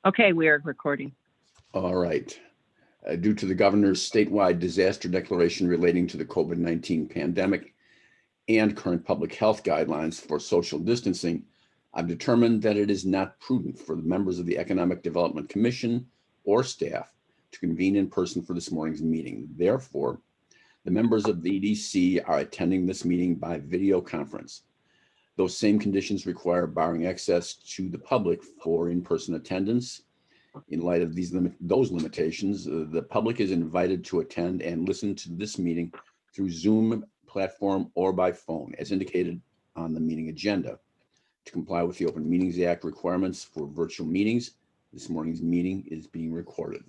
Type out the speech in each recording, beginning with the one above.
Okay, we are recording. All right. Due to the governor's statewide disaster declaration relating to the COVID-19 pandemic and current public health guidelines for social distancing, I've determined that it is not prudent for the members of the Economic Development Commission or staff to convene in person for this morning's meeting. Therefore, the members of the EDC are attending this meeting by video conference. Those same conditions require barring access to the public for in-person attendance. In light of those limitations, the public is invited to attend and listen to this meeting through Zoom platform or by phone, as indicated on the meeting agenda. To comply with the Open Meetings Act requirements for virtual meetings, this morning's meeting is being recorded.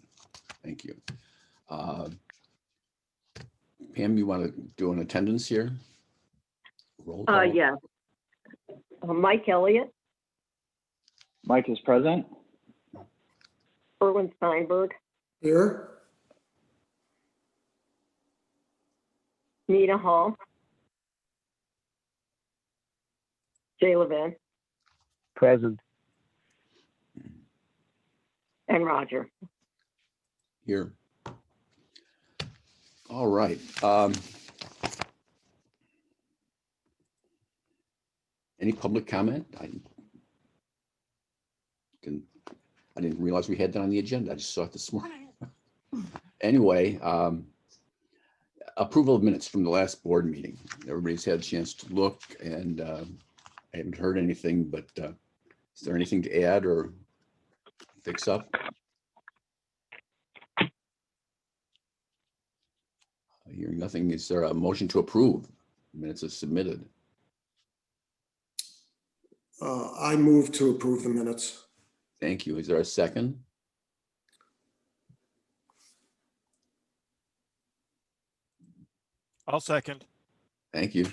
Thank you. Pam, you want to do an attendance here? Roll call. Yeah. Mike Elliott, Mike is present. Erwin Steinberg, Here. Nina Hall, Jay Levin, Present. and Roger. Here. All right. Any public comment? I didn't realize we had that on the agenda. I just saw it this morning. Anyway, approval of minutes from the last board meeting. Everybody's had a chance to look, and I haven't heard anything, but is there anything to add or fix up? Hearing nothing, is there a motion to approve? Minutes as submitted. I move to approve the minutes. Thank you. Is there a second? I'll second. Thank you.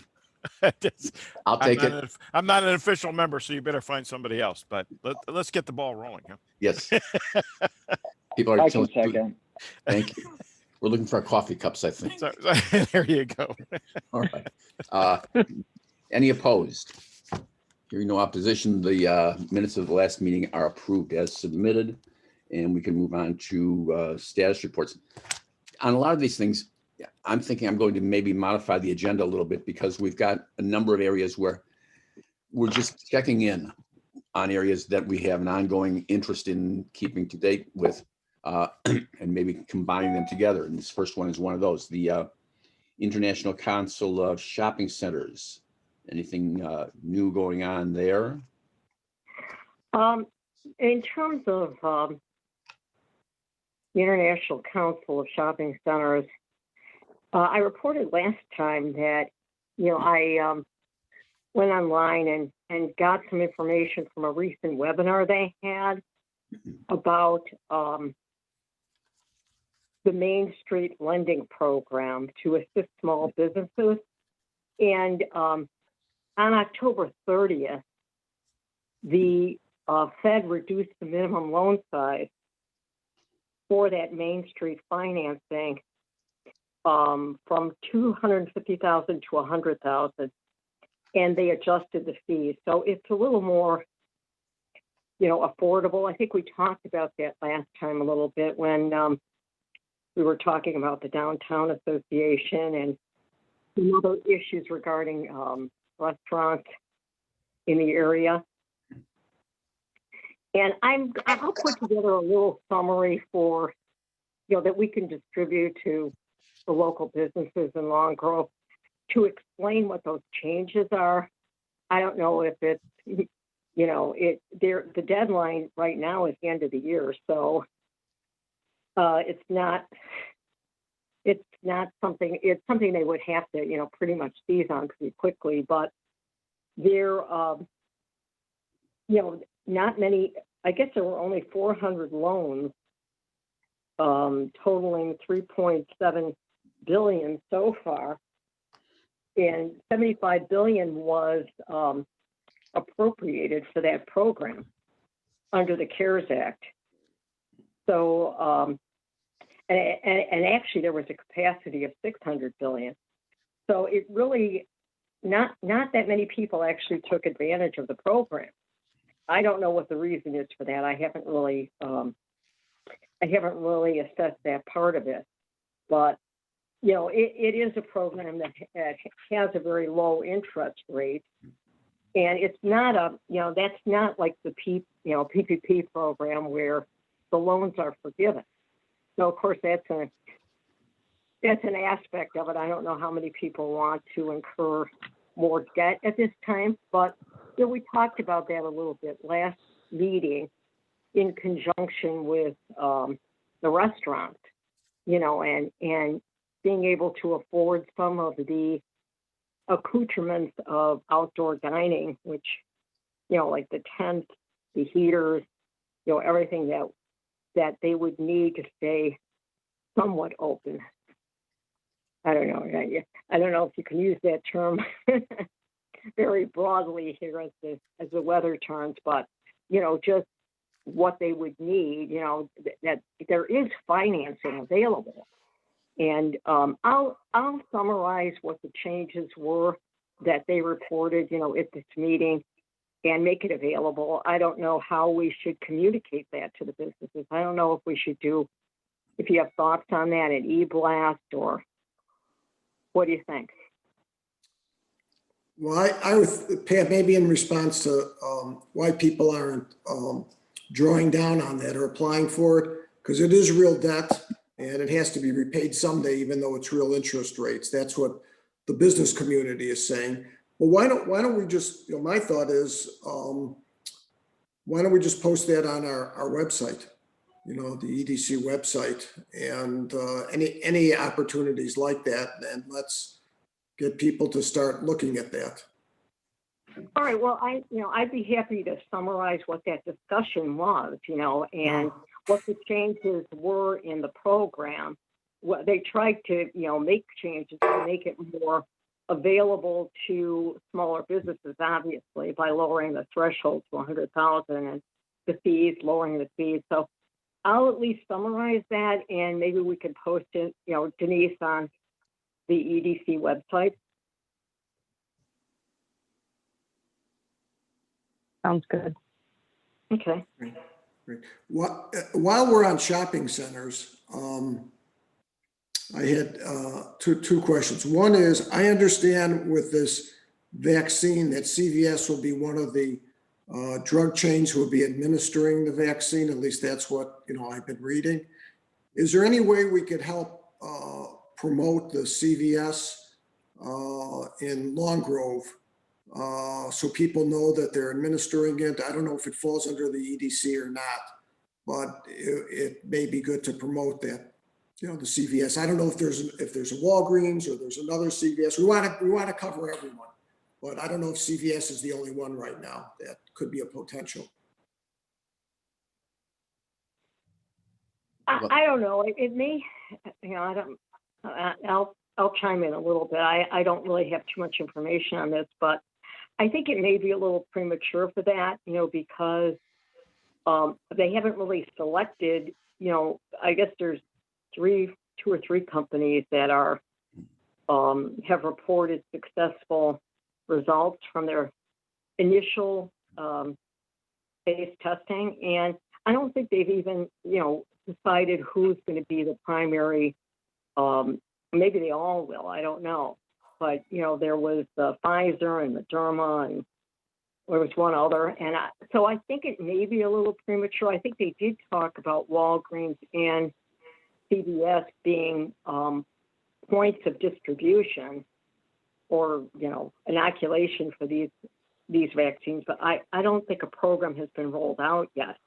Just- I'll take it. I'm not an official member, so you better find somebody else, but let's get the ball rolling. Huh? Yes. People are I can telling- second. Thank you. We're looking for our coffee cups, I think. So, there you go. All right. Any opposed? Hearing no opposition, the minutes of the last meeting are approved as submitted, and we can move on to status reports. On a lot of these things, I'm thinking I'm going to maybe modify the agenda a little bit, because we've got a number of areas where we're just checking in on areas that we have an ongoing interest in keeping to date with, and maybe combining them together. And this first one is one of those, the International Council of Shopping Centers. Anything new going on there? In terms of the International Council of Shopping Centers, I reported last time that, I went online and got some information from a recent webinar they had about the Main Street Lending Program to assist small businesses. And on October 30th, the Fed reduced the minimum loan size for that Main Street financing from $250,000 to $100,000, and they adjusted the fees. So it's a little more, affordable. I think we talked about that last time a little bit when we were talking about the Downtown Association and some other issues regarding restaurants in the area. And I'll put together a little summary for, that we can distribute to the local businesses in Long Grove to explain what those changes are. I don't know if it's, the deadline right now is the end of the year, so it's something they would have to, pretty much seize on pretty quickly. But there, not many. I guess there were only 400 loans, totaling $3.7 billion so far, and $75 billion was appropriated for that program under the CARES Act. So, and actually there was a capacity of $600 billion. So it really, not that many people actually took advantage of the program. I don't know what the reason is for that. I haven't really assessed that part of it. But, you know, it is a program that has a very low interest rate. And it's not that's not like the PPP program where the loans are forgiven. So, of course, that's an aspect of it. I don't know how many people want to incur more debt at this time, but you know, we talked about that a little bit last meeting in conjunction with the restaurant, you know, and being able to afford some of the accoutrements of outdoor dining, which, you know, like the tents, the heaters, you know, everything that they would need to stay somewhat open. I don't know. I don't know if you can use that term very broadly here as the weather turns, but you know, just what they would need. You know, that there is financing available, and I'll summarize what the changes were that they reported, you know, at this meeting, and make it available. I don't know how we should communicate that to the businesses. I don't know if we should do, if you have thoughts on that, an e-blast, or what do you think? Well, I would, Pat, maybe in response to why people aren't drawing down on that or applying for it, because it is real debt and it has to be repaid someday, even though it's real interest rates. That's what the business community is saying. Well, why don't we just, you know, my thought is, why don't we just post that on our website, you know, the EDC website, and any opportunities like that, and let's get people to start looking at that. All right. Well, I'd be happy to summarize what that discussion was, you know, and what the changes were in the program. What they tried to, you know, make changes to make it more available to smaller businesses, obviously, by lowering the threshold to 100,000 and the fees, lowering the fees. So I'll at least summarize that, and maybe we could post it, you know, Denise, on the EDC website. Sounds good. Okay. Great. While we're on shopping centers, I had two questions. One is, I understand with this vaccine that CVS will be one of the drug chains who will be administering the vaccine. At least that's what, you know, I've been reading. Is there any way we could help promote the CVS in Long Grove so people know that they're administering it? I don't know if it falls under the EDC or not, but it may be good to promote that, you know, the CVS. I don't know if there's a Walgreens or there's another CVS. We want to cover everyone, but I don't know if CVS is the only one right now. That could be a potential. I don't know. It may, you know, I don't. I'll chime in a little bit. I don't really have too much information on this, but I think it may be a little premature for that, you know, because they haven't really selected, you know, I guess there's two or three companies that are have reported successful results from their initial phase testing, and I don't think they've even, you know, decided who's going to be the primary. Maybe they all will. I don't know, but you know, there was Pfizer and Moderna, and there was one other, and so I think it may be a little premature. I think they did talk about Walgreens and CVS being points of distribution, or you know, inoculation for these vaccines, but I don't think a program has been rolled out yet.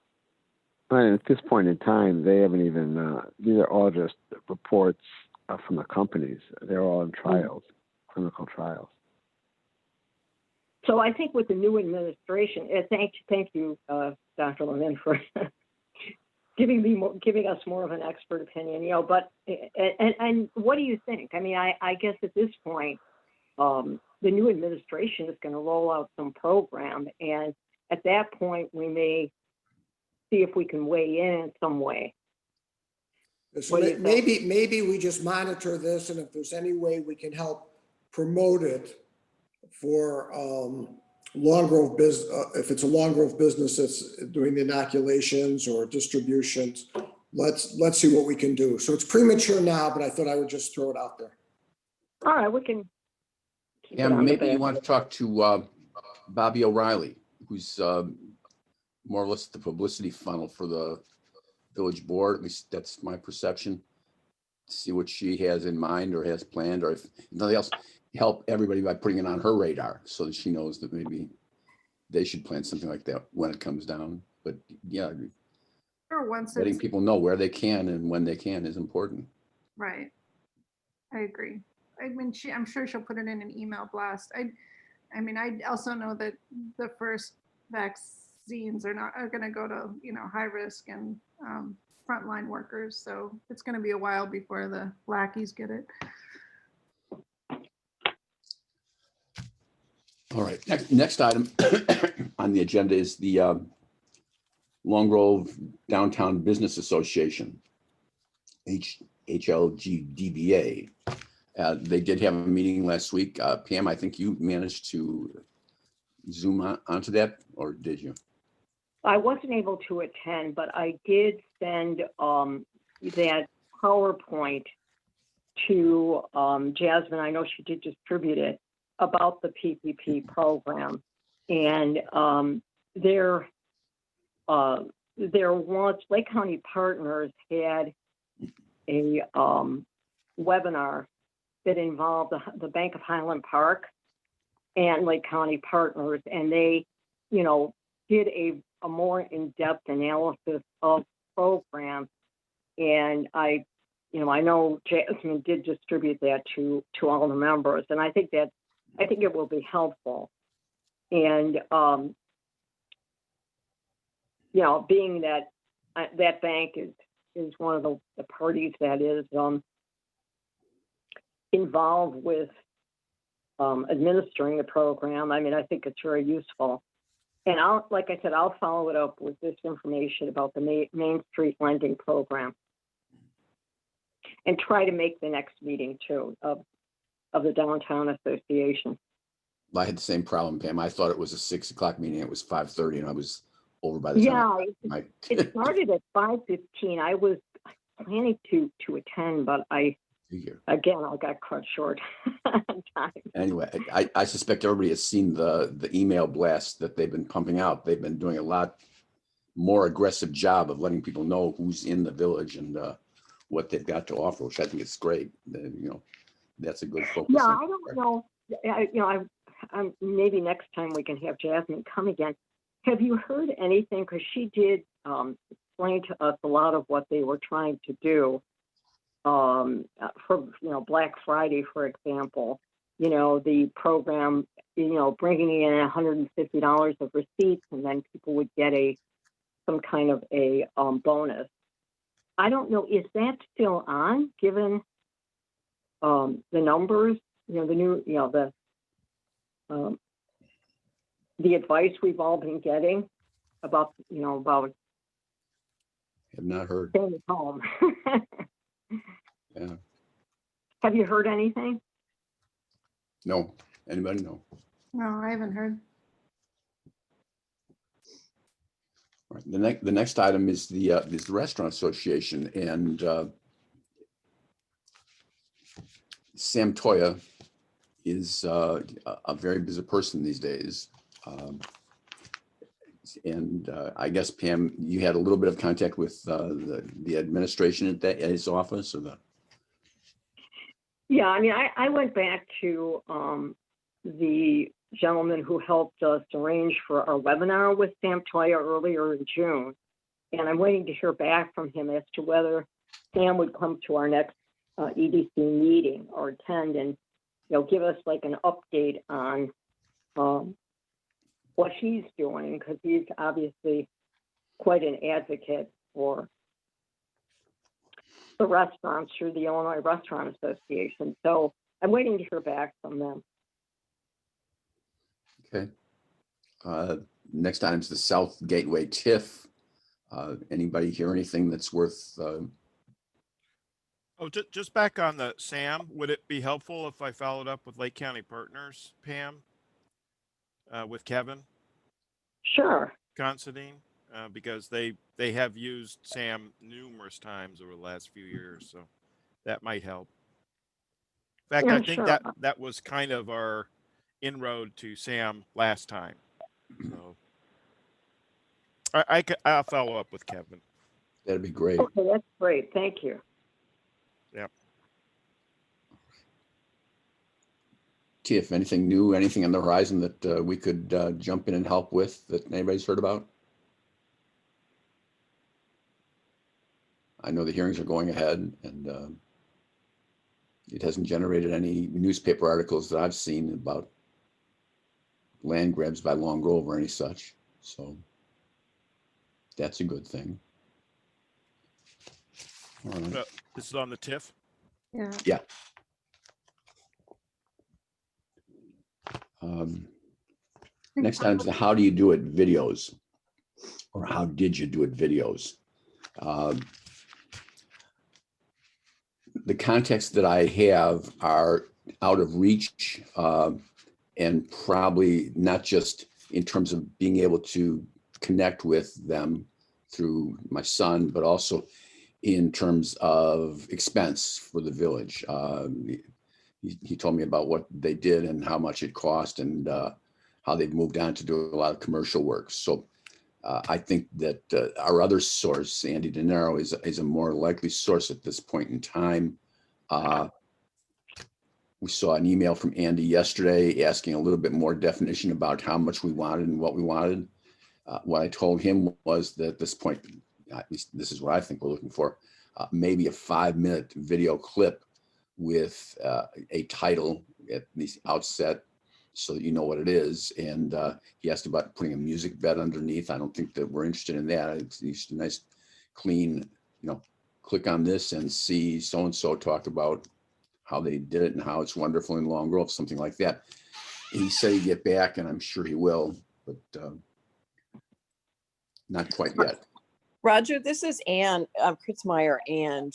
Right, at this point in time, they haven't even. These are all just reports from the companies. They're all in trials, clinical trials. So I think with the new administration, thank you, Dr. Levin, for giving us more of an expert opinion. You know, but and what do you think? I mean, I guess at this point, the new administration is going to roll out some program, and at that point, we may see if we can weigh in some way. So maybe we just monitor this, and if there's any way we can help promote it for Long Grove if it's a Long Grove business that's doing the inoculations or distributions, let's see what we can do. So it's premature now, but I thought I would just throw it out there. All right, we can. keep it And on the maybe you back. want to talk to Bobby O'Reilly, who's more or less the publicity funnel for the village board. At least that's my perception. See what she has in mind or has planned, or if nothing else, help everybody by putting it on her radar so that she knows that maybe they should plan something like that when it comes down. But yeah, Or once letting it's, people know where they can and when they can is important. right. I agree. I mean, I'm sure she'll put it in an email blast. I mean, I also know that the first vaccines are going to go to, high risk and frontline workers. So it's going to be a while before the lackeys get it. All right, next item on the agenda is the Long Grove Downtown Business Association, HLGDBA. They did have a meeting last week. Pam, I think you managed to Zoom onto that, or did you? I wasn't able to attend, but I did send that PowerPoint to Jasmine. I know she did distribute it about the PPP program, and their once Lake County Partners had a webinar that involved the Bank of Highland Park and Lake County Partners, and they, did a more in-depth analysis of programs. And I know Jasmine did distribute that to all the members, and I think it will be helpful. And being that that bank is one of the parties that is involved with administering the program, I mean, I think it's very useful. And like I said, I'll follow it up with this information about the Main Street Lending Program, and try to make the next meeting too of the Downtown Association. I had the same problem, Pam. I thought it was a 6 o'clock meeting. It was 5:30, and I was over by the time. Yeah, it started at 5:15. I was planning to attend, but I got cut short on time. Anyway, I suspect everybody has seen the email blast that they've been pumping out. They've been doing a lot more aggressive job of letting people know who's in the village and what they've got to offer, which I think is great. That's a good focus. Yeah, I don't know. I'm maybe next time we can have Jasmine come again. Have you heard anything? Because she did explain to us a lot of what they were trying to do for Black Friday, for example. The program, bringing in $150 of receipts, and then people would get some kind of a bonus. I don't know, is that still on, given the numbers, the advice we've all been getting about Have not heard. staying at home. Yeah. Have you heard anything? No. Anybody? No. No, I haven't heard. All right. The next item is the Restaurant Association, and Sam Toya is a very busy person these days. And I guess, Pam, you had a little bit of contact with the administration at his office, or the. Yeah, I mean, I went back to the gentleman who helped us arrange for our webinar with Sam Toya earlier in June, and I'm waiting to hear back from him as to whether Sam would come to our next EDC meeting or attend and give us like an update on what he's doing, because he's obviously quite an advocate for the restaurants through the Illinois Restaurant Association. So I'm waiting to hear back from them. Okay. Next item is the South Gateway TIF. Anybody hear anything that's worth? Oh, just back on the Sam, would it be helpful if I followed up with Lake County Partners, Pam? with Kevin Sure. Considine, because they have used Sam numerous times over the last few years, so that might help. In fact, Yeah, I think sure. that was kind of our inroad to Sam last time. So I'll follow up with Kevin. That'd be great. Okay, that's great. Thank you. Yep. Tiff, anything new, anything on the horizon that we could jump in and help with that anybody's heard about? I know the hearings are going ahead, and it hasn't generated any newspaper articles that I've seen about land grabs by Long Grove or any such. So that's a good thing. All right. This is on the TIF. Yeah. Yeah. Next item is the how do you do it videos, or how did you do it videos? The context that I have are out of reach, and probably not just in terms of being able to connect with them through my son, but also in terms of expense for the village. He told me about what they did and how much it cost, and how they've moved on to do a lot of commercial work. So I think that our other source, Andy De Niro, is a more likely source at this point in time. We saw an email from Andy yesterday asking a little bit more definition about how much we wanted and what we wanted. What I told him was that at this point, at least this is what I think we're looking for, maybe a 5-minute video clip with a title at the outset so that you know what it is. And he asked about putting a music bed underneath. I don't think that we're interested in that. It's a nice, clean, click on this and see so-and-so talk about how they did it and how it's wonderful in Long Grove, something like that. He said he'd get back, and I'm sure he will, but not quite yet. Roger, this is Ann Kritzmeyer, and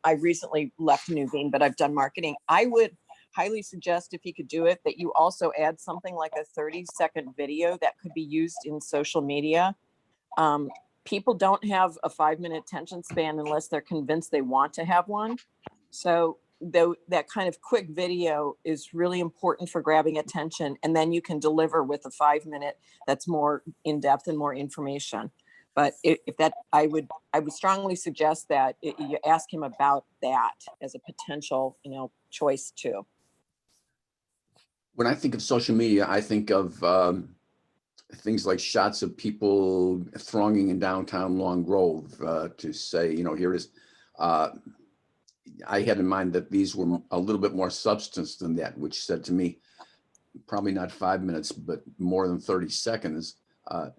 I recently left Nuveen, but I've done marketing. I would highly suggest, if you could do it, that you also add something like a 30-second video that could be used in social media. People don't have a 5-minute attention span unless they're convinced they want to have one. So though that kind of quick video is really important for grabbing attention, and then you can deliver with a 5-minute that's more in depth and more information. But if that, I would strongly suggest that you ask him about that as a potential, choice too. When I think of social media, I think of things like shots of people thronging in downtown Long Grove to say, here is. I had in mind that these were a little bit more substance than that, which said to me, probably not 5 minutes, but more than 30 seconds. But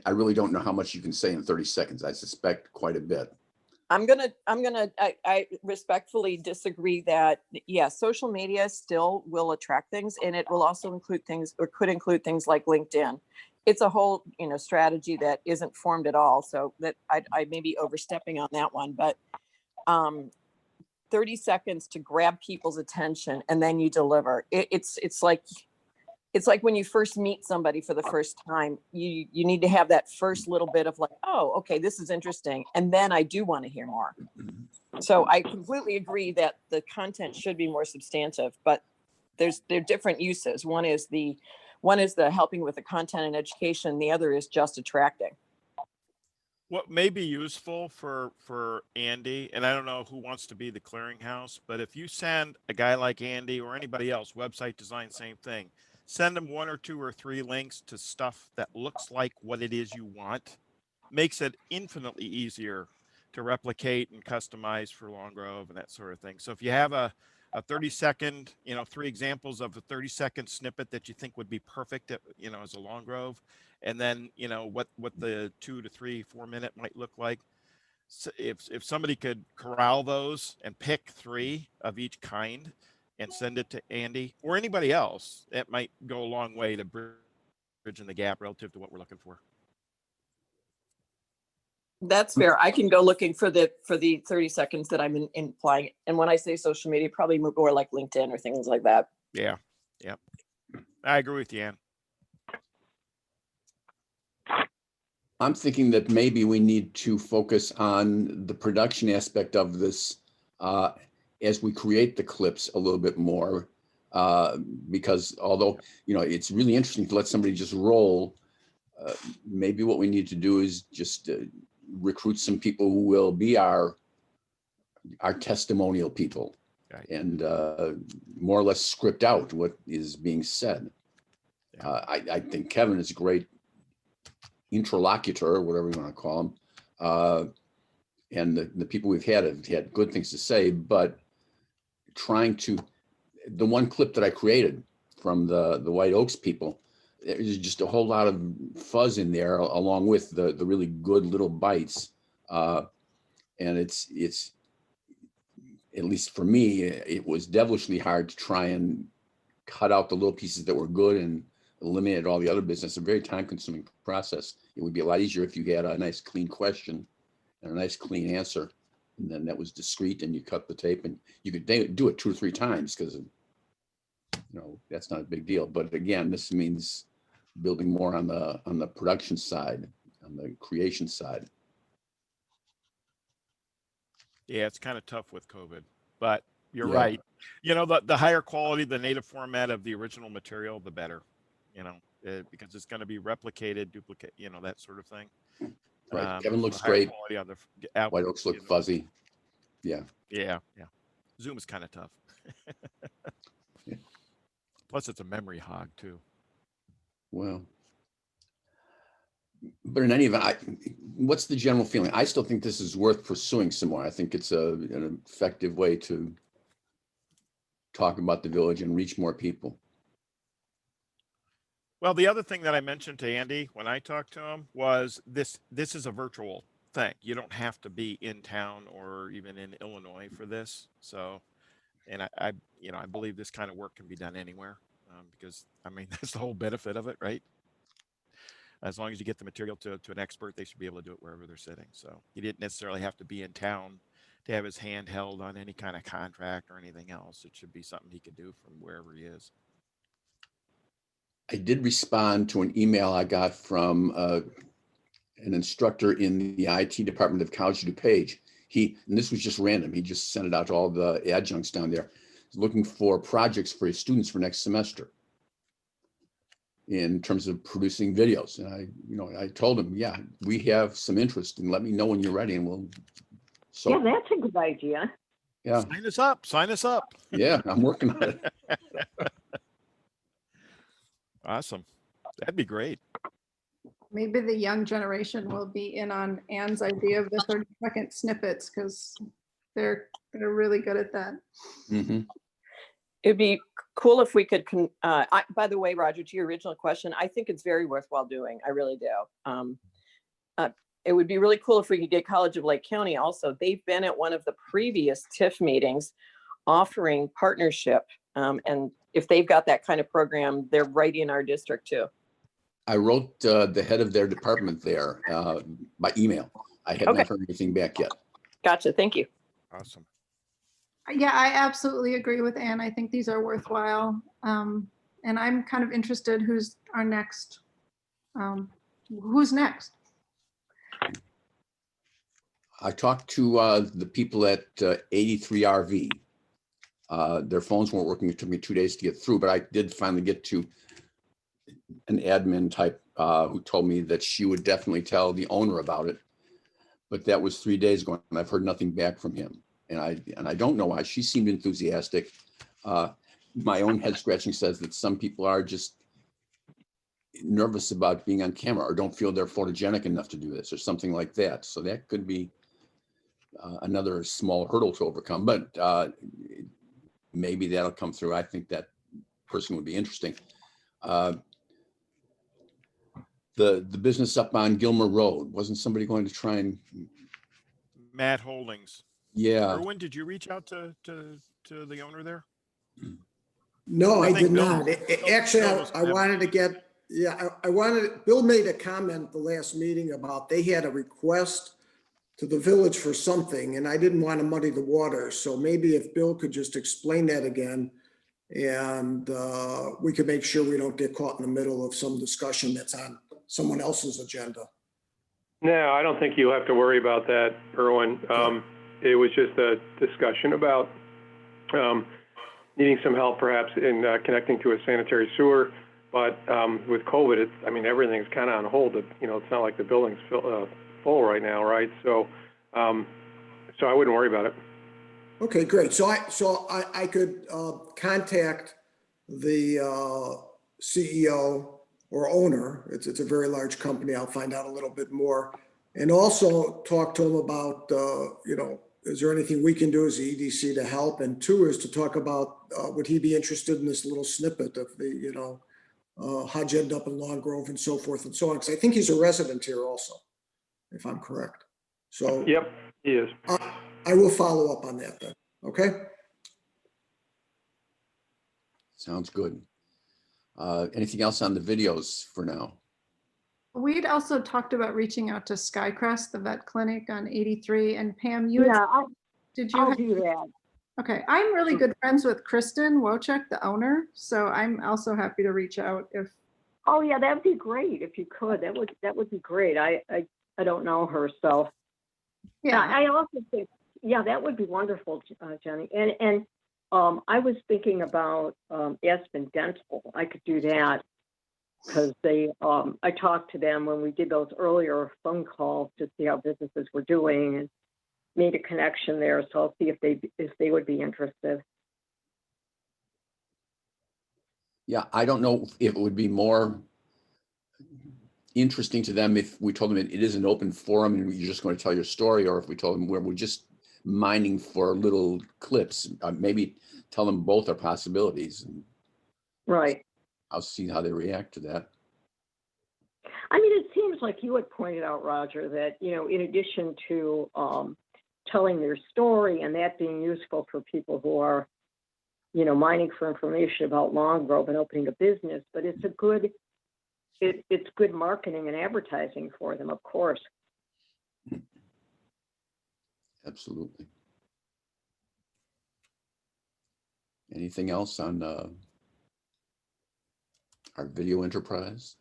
I really don't know how much you can say in 30 seconds. I suspect quite a bit. I respectfully disagree that, social media still will attract things, and it will also include things, or could include things like LinkedIn. It's a whole, strategy that isn't formed at all. So that I may be overstepping on that one, but 30 seconds to grab people's attention, and then you deliver. It's like when you first meet somebody for the first time, you need to have that first little bit of like, oh, okay, this is interesting. And then I do want to hear more. So I completely agree that the content should be more substantive, but there are different uses. One is the helping with the content and education. The other is just attracting. What may be useful for Andy, and I don't know who wants to be the clearinghouse, but if you send a guy like Andy or anybody else, website design, same thing, send them 1 or 2 or 3 links to stuff that looks like what it is you want, makes it infinitely easier to replicate and customize for Long Grove and that sort of thing. So if you have a 30-second, 3 examples of a 30-second snippet that you think would be perfect, as a Long Grove, and then, what the 2 to 3, 4 minute might look like. So if somebody could corral those and pick 3 of each kind and send it to Andy or anybody else, it might go a long way to bridging the gap relative to what we're looking for. That's fair. I can go looking for the 30 seconds that I'm implying. And when I say social media, probably more like LinkedIn or things like that. Yeah. I agree with you, Ann. I'm thinking that maybe we need to focus on the production aspect of this as we create the clips a little bit more. Because although, it's really interesting to let somebody just roll, maybe what we need to do is just recruit some people who will be our testimonial people. Right. And more or less script out what is being said. Yeah. I think Kevin is a great interlocutor, or whatever you want to call him. And the people we've had have had good things to say, but the one clip that I created from the White Oaks people, there's just a whole lot of fuzz in there, along with the really good little bites. And it's at least for me, it was devilishly hard to try and cut out the little pieces that were good and eliminate all the other business. A very time-consuming process. It would be a lot easier if you had a nice, clean question and a nice, clean answer, and then that was discreet, and you cut the tape, and you could do it 2 or 3 times because, that's not a big deal. But again, this means building more on the production side, on the creation side. Yeah, it's kind of tough with COVID, but you're Yeah. right. The higher quality, the native format of the original material, the better, because it's going to be replicated, duplicate, that sort of thing. Right. Kevin looks the higher great. quality on the White Oaks look fuzzy. Yeah. Yeah. Zoom is kind of tough. Yeah. Plus, it's a memory hog too. Well, but in any event, what's the general feeling? I still think this is worth pursuing some more. I think it's an effective way to talk about the village and reach more people. Well, the other thing that I mentioned to Andy when I talked to him was this is a virtual thing. You don't have to be in town or even in Illinois for this. So, and I believe this kind of work can be done anywhere because, that's the whole benefit of it, right? As long as you get the material to an expert, they should be able to do it wherever they're sitting. So he didn't necessarily have to be in town to have his hand held on any kind of contract or anything else. It should be something he could do from wherever he is. I did respond to an email I got from an instructor in the IT department of College DuPage. And this was just random. He just sent it out to all the adjuncts down there. He's looking for projects for his students for next semester in terms of producing videos. And I told him, yeah, we have some interest, and let me know when you're ready, and we'll. So Yeah, that's a good idea. yeah, Sign us up. yeah, I'm working on it. Awesome. That'd be great. Maybe the young generation will be in on Ann's idea of the 30-second snippets because they're really good at that. Mm-hmm. It'd be cool if we could, by the way, Roger, to your original question, I think it's very worthwhile doing. I really do. It would be really cool if we could get College of Lake County also. They've been at one of the previous TIF meetings offering partnership. And if they've got that kind of program, they're right in our district too. I wrote the head of their department there by email. I have not heard anything back yet. Gotcha. Thank you. Awesome. Yeah, I absolutely agree with Ann. I think these are worthwhile. And I'm kind of interested who's our next. Who's next? I talked to the people at 83 RV. Their phones weren't working. It took me 2 days to get through, but I did finally get to an admin type who told me that she would definitely tell the owner about it. But that was 3 days ago, and I've heard nothing back from him. And I don't know why. She seemed enthusiastic. My own head scratching says that some people are just nervous about being on camera or don't feel they're photogenic enough to do this or something like that. So that could be another small hurdle to overcome, but maybe that'll come through. I think that person would be interesting. The business up on Gilmer Road, wasn't somebody going to try and? Matt Holdings. Yeah. Erwin, did you reach out to the owner there? No, I I think did Bill- not. Bill Actually, was I wanted to get, Bill made a comment at the last meeting about they had a request to the village for something, and I didn't want to muddy the water. So maybe if Bill could just explain that again, And we can make sure we don't get caught in the middle of some discussion that's on someone else's agenda. No, I don't think you'll have to worry about that, Erwin. It was just a discussion about needing some help perhaps in connecting to a sanitary sewer. But with COVID, I mean, everything's kind of on hold. It's not like the building's full right now, right? So I wouldn't worry about it. Okay, great. So I could contact the CEO or owner. It's a very large company. I'll find out a little bit more, and also talk to him about is there anything we can do as the EDC to help? And two is to talk about would he be interested in this little snippet of the how'd you end up in Long Grove and so forth and so on? Because I think he's a resident here also, if I'm correct. So Yep, he is. I will follow up on that then. Okay. Sounds good. Anything else on the videos for now? We'd also talked about reaching out to Skycrest, the vet clinic on 83. And Pam, you had, did you? I'll do that. Okay, I'm really good friends with Kristen Wojcik, the owner, so I'm also happy to reach out if. Oh yeah, that'd be great if you could. That would be great. I don't know her, so Yeah, I also think that would be wonderful, Jenny. And I was thinking about Aspen Dental. I could do that because I talked to them when we did those earlier phone calls to see how businesses were doing and made a connection there. So I'll see if they would be interested. Yeah, I don't know if it would be more interesting to them if we told them it is an open forum and you're just going to tell your story, or if we told them we're just mining for little clips. Maybe tell them both are possibilities. And right. I'll see how they react to that. I mean, it seems like you had pointed out, Roger, that, in addition to telling their story and that being useful for people who are, mining for information about Long Grove and opening a business, but it's it's good marketing and advertising for them, of course. Absolutely. Anything else on our video enterprise?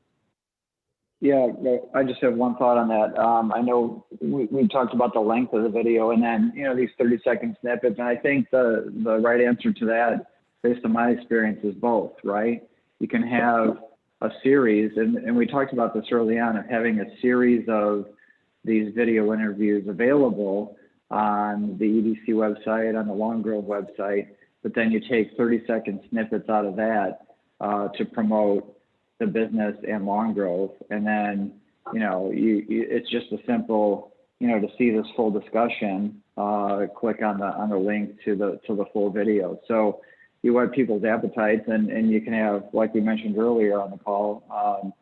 Yeah, I just have one thought on that. I know we talked about the length of the video and then, these 30-second snippets. And I think the right answer to that, based on my experience, is both, right? You can have a series, and we talked about this early on, of having a series of these video interviews available on the EDC website, on the Long Grove website, but then you take 30-second snippets out of that to promote the business and Long Grove. And then, it's just a simple, to see this full discussion, click on the link to the full video. So you want people's appetites, and you can have, like we mentioned earlier on the call,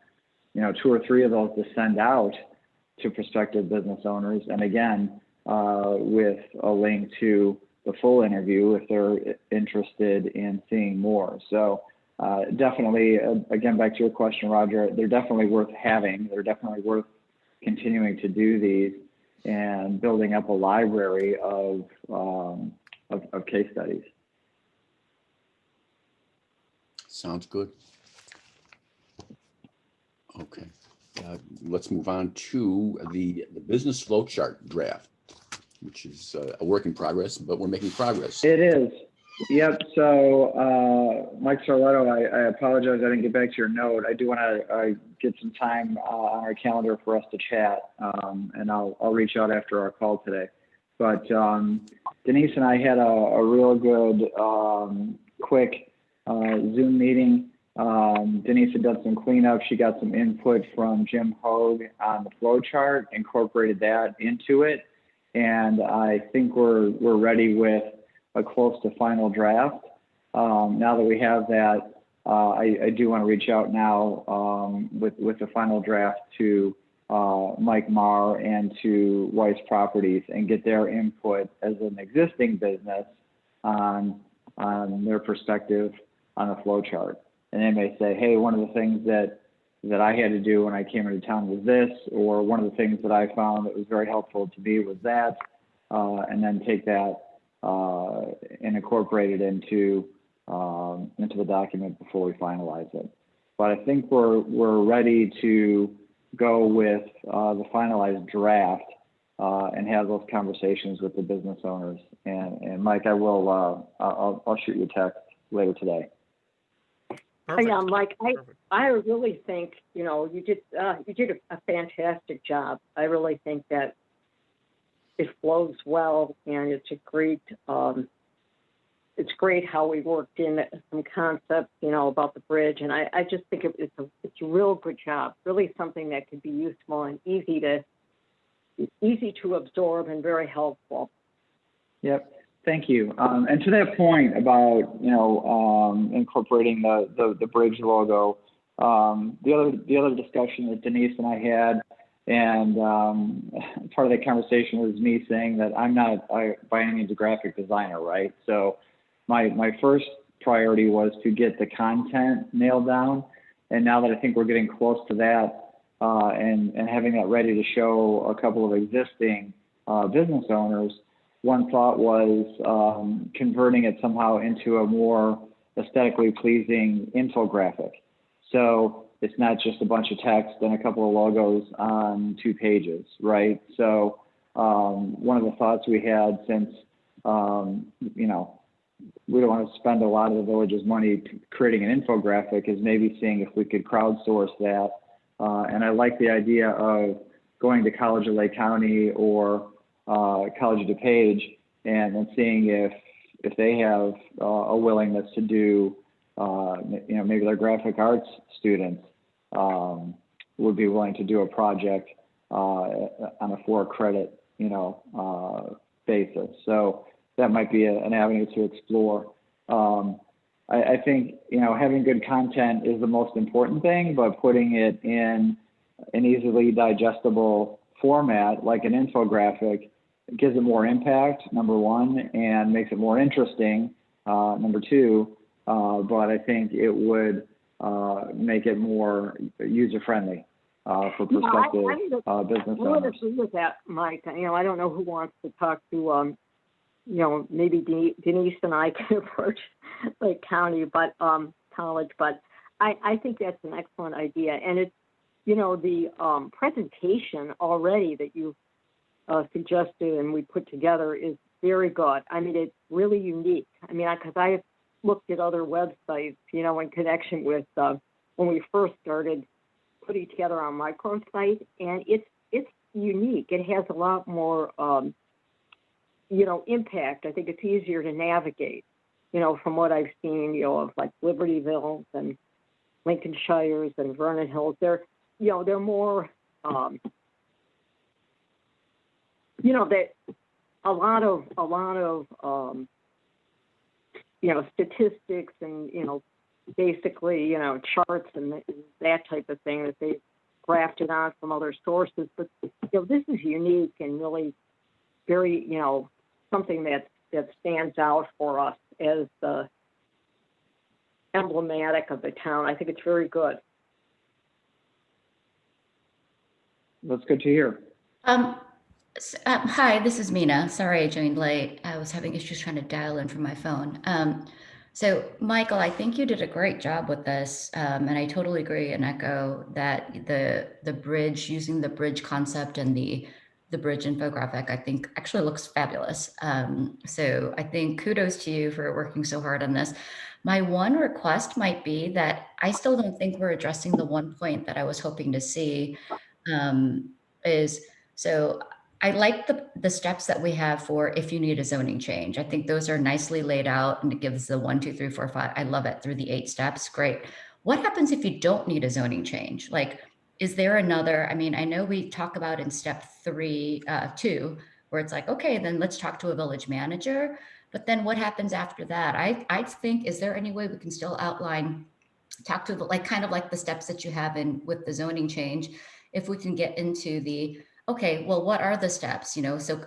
2 or 3 of those to send out to prospective business owners. And again, with a link to the full interview if they're interested in seeing more. So definitely, again, back to your question, Roger, they're definitely worth having. They're definitely worth continuing to do these and building up a library of case studies. Sounds good. Okay, let's move on to the business flow chart draft, which is a work in progress, but we're making progress. It is. Yep. So, Mike Sarletto, I apologize I didn't get back to your note. I do want to get some time on our calendar for us to chat, and I'll reach out after our call today. But Denise and I had a real good, quick Zoom meeting. Denise had done some cleanup. She got some input from Jim Hogue on the flow chart, incorporated that into it, and I think we're ready with a close to final draft. Now that we have that, I do want to reach out now with the final draft to Mike Marr and to Weiss Properties and get their input as an existing business on their perspective on the flow chart. And they may say, hey, one of the things that I had to do when I came into town was this, or one of the things that I found that was very helpful to me was that, and then take that and incorporate it into into the document before we finalize it. But I think we're ready to go with the finalized draft and have those conversations with the business owners. And Mike, I'll shoot you a text later today. Perfect. Yeah, Mike, Perfect. I really think, you did a fantastic job. I really think that it flows well, and it's great how we worked in some concepts, about the bridge. And I just think it's a real good job, really something that could be useful and easy to absorb and very helpful. Yep. Thank you. And to that point about, incorporating the bridge logo, the other discussion that Denise and I had, and part of that conversation was me saying that I'm not by any means a graphic designer, right? So my first priority was to get the content nailed down. And now that I think we're getting close to that, and having that ready to show a couple of existing business owners, one thought was converting it somehow into a more aesthetically pleasing infographic. So it's not just a bunch of text and a couple of logos on 2 pages, right? So one of the thoughts we had, since, we don't want to spend a lot of the village's money creating an infographic, is maybe seeing if we could crowdsource that. And I like the idea of going to College of Lake County or College of DuPage and then seeing if they have a willingness to do, maybe their graphic arts students would be willing to do a project on a 4-credit, basis. So that might be an avenue to explore. I think, having good content is the most important thing, but putting it in an easily digestible format like an infographic gives it more impact, number one, and makes it more interesting, number two. But I think it would make it more user-friendly for prospective business owners. I would agree with that, Mike. I don't know who wants to talk to, maybe Denise and I can approach Lake County, but college. But I think that's an excellent idea, and it's the presentation already that you suggested and we put together is very good. I mean, it's really unique. I mean, because I've looked at other websites, in connection with when we first started putting together our microsite, and it's unique. It has a lot more, impact. I think it's easier to navigate, from what I've seen, of like Libertyville and Lincolnshires and Vernon Hills. They're more, that a lot of statistics and, basically, charts and that type of thing that they grafted on from other sources. But, this is unique and really very, something that stands out for us as emblematic of the town. I think it's very good. That's good to hear. Hi, this is Mina. Sorry I joined late. I was having issues trying to dial in from my phone. So Michael, I think you did a great job with this. And I totally agree and echo that the bridge, using the bridge concept and the bridge infographic, I think actually looks fabulous. So I think kudos to you for working so hard on this. My one request might be that I still don't think we're addressing the one point that I was hoping to see, so I like the steps that we have for if you need a zoning change. I think those are nicely laid out, and it gives the 1, 2, 3, 4, 5. I love it, through the 8 steps. Great. What happens if you don't need a zoning change? Like, is there another? I mean, I know we talk about in step 2, where it's like, okay, then let's talk to a village manager. But then what happens after that? I think, is there any way we can still outline, talk to the, kind of like the steps that you have in with the zoning change, if we can get into the, okay, well, what are the steps? So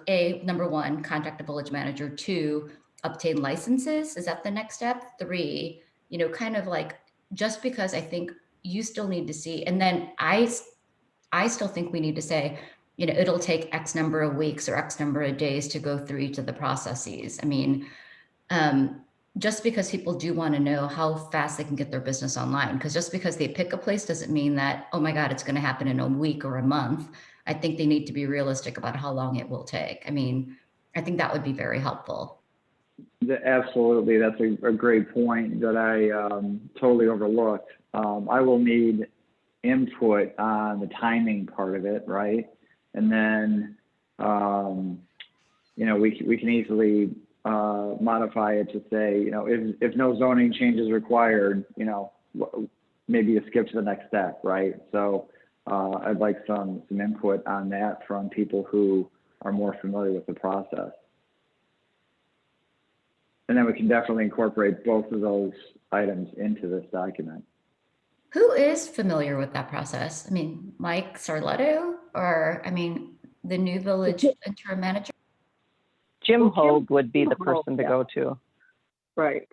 number 1, contact the village manager. 2, obtain licenses. Is that the next step? 3, kind of like, just because I think you still need to see, and then I still think we need to say, it'll take X number of weeks or X number of days to go through each of the processes. I mean, just because people do want to know how fast they can get their business online. Because just because they pick a place doesn't mean that, oh my God, it's going to happen in a week or a month. I think they need to be realistic about how long it will take. I mean, I think that would be very helpful. Absolutely, that's a great point that I totally overlooked. I will need input on the timing part of it, right? And then, we can easily modify it to say, if no zoning change is required, maybe you skip to the next step, right? So I'd like some input on that from people who are more familiar with the process. And then we can definitely incorporate both of those items into this document. Who is familiar with that process? I mean, Mike Sarletto, or the new village interim manager? Jim Hogue would be the person to go to. Right.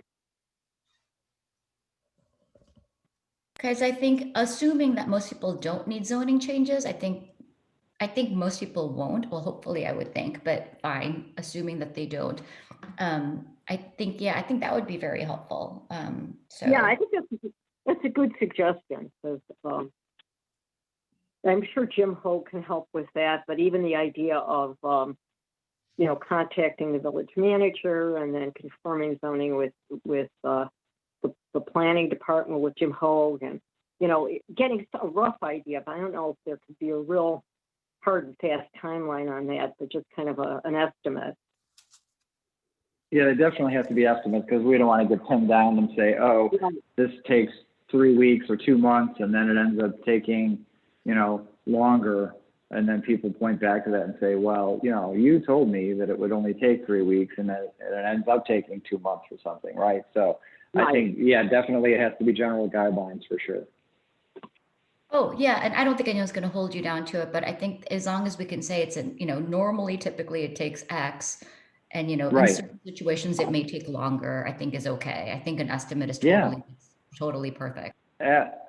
Because I think, assuming that most people don't need zoning changes, I think most people won't. Well, hopefully I would think, but fine, assuming that they don't. I think that would be very helpful. So Yeah, I think that's a good suggestion. Because I'm sure Jim Hogue can help with that. But even the idea of contacting the village manager and then confirming zoning with the planning department with Jim Hogue, and getting a rough idea. But I don't know if there could be a real hard and fast timeline on that, but just kind of an estimate. Yeah, they definitely have to be estimates, because we don't want to get pinned down and say, oh, this takes 3 weeks or 2 months, and then it ends up taking, longer. And then people point back to that and say, well, you told me that it would only take 3 weeks, and then it ends up taking 2 months or something, right? So I think, definitely it has to be general guidelines for sure. Oh, yeah, and I don't think anyone's going to hold you down to it, but I think as long as we can say it's normally, typically it takes X, and in certain situations it may take longer, I think is okay. I think an estimate is totally perfect.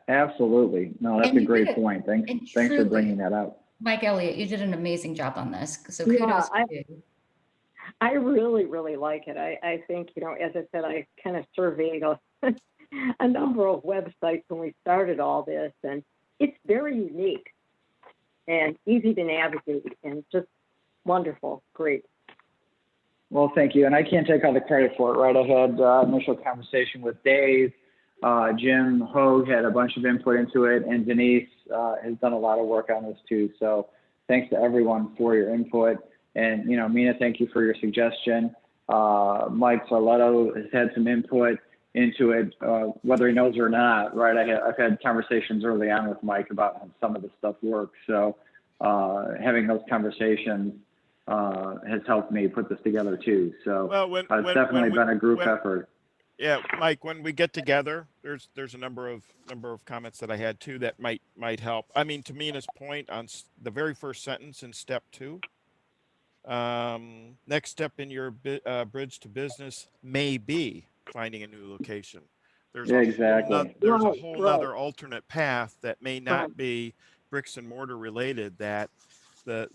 Absolutely. No, that's a great point. Thanks for bringing that up. Mike Elliott, you did an amazing job on this. So kudos to you. I really, really like it. I think, as I said, I kind of surveyed a number of websites when we started all this, and it's very unique and easy to navigate and just wonderful. Great. Well, thank you. And I can't take all the credit for it, right? I had initial conversation with Dave. Jim Hogue had a bunch of input into it, and Denise has done a lot of work on this too. So thanks to everyone for your input. And, Mina, thank you for your suggestion. Mike Sarletto has had some input into it, whether he knows it or not, right? I've had conversations early on with Mike about how some of the stuff works. So having those conversations has helped me put this together too. So it's definitely been a group effort. Yeah, Mike, when we get together, there's a number of comments that I had too that might help. I mean, to Mina's point on the very first sentence in step 2, next step in your bridge to business may be finding a new location. There's there's a whole other alternate path that may not be bricks and mortar related, that the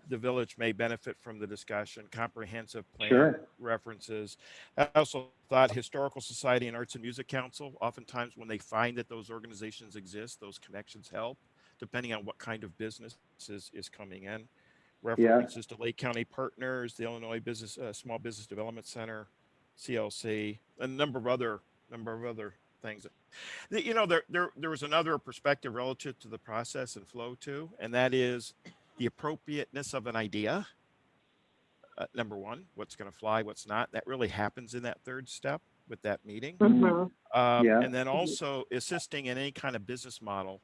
village may benefit from the discussion, comprehensive plan references. I also thought Historical Society and Arts and Music Council, oftentimes when they find that those organizations exist, those connections help, depending on what kind of business is coming in. References to Lake County Partners, the Illinois Small Business Development Center, CLC, and a number of other things. There was another perspective relative to the process and flow too, and that is the appropriateness of an idea. Number one, what's going to fly, what's not. That really happens in that third step with that meeting. And then also assisting in any kind of business model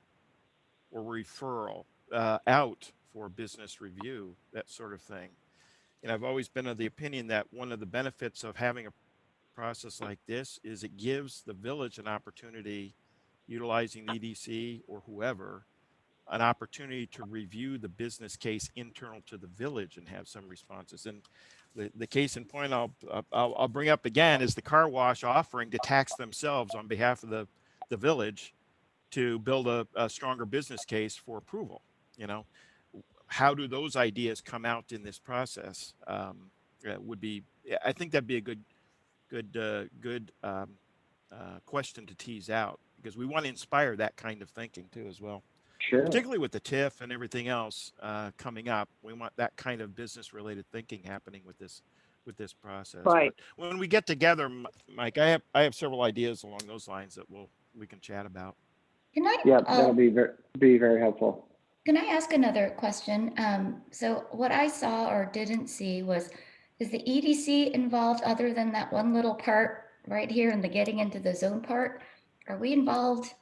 or referral out for business review, that sort of thing. And I've always been of the opinion that one of the benefits of having a process like this is it gives the village an opportunity, utilizing the EDC or whoever, an opportunity to review the business case internal to the village and have some responses. And the case in point I'll bring up again is the car wash offering to tax themselves on behalf of the village to build a stronger business case for approval. How do those ideas come out in this process? I think that'd be a good question to tease out, because we want to inspire that kind of thinking too as well. Sure. Particularly with the TIF and everything else coming up, we want that kind of business-related thinking happening with this process. Right. But when we get together, Mike, I have several ideas along those lines that we can chat about. Can I? Yep, that'll be very helpful. Can I ask another question? So what I saw or didn't see was, is the EDC involved other than that one little part right here in the getting into the zone part? Are we involved?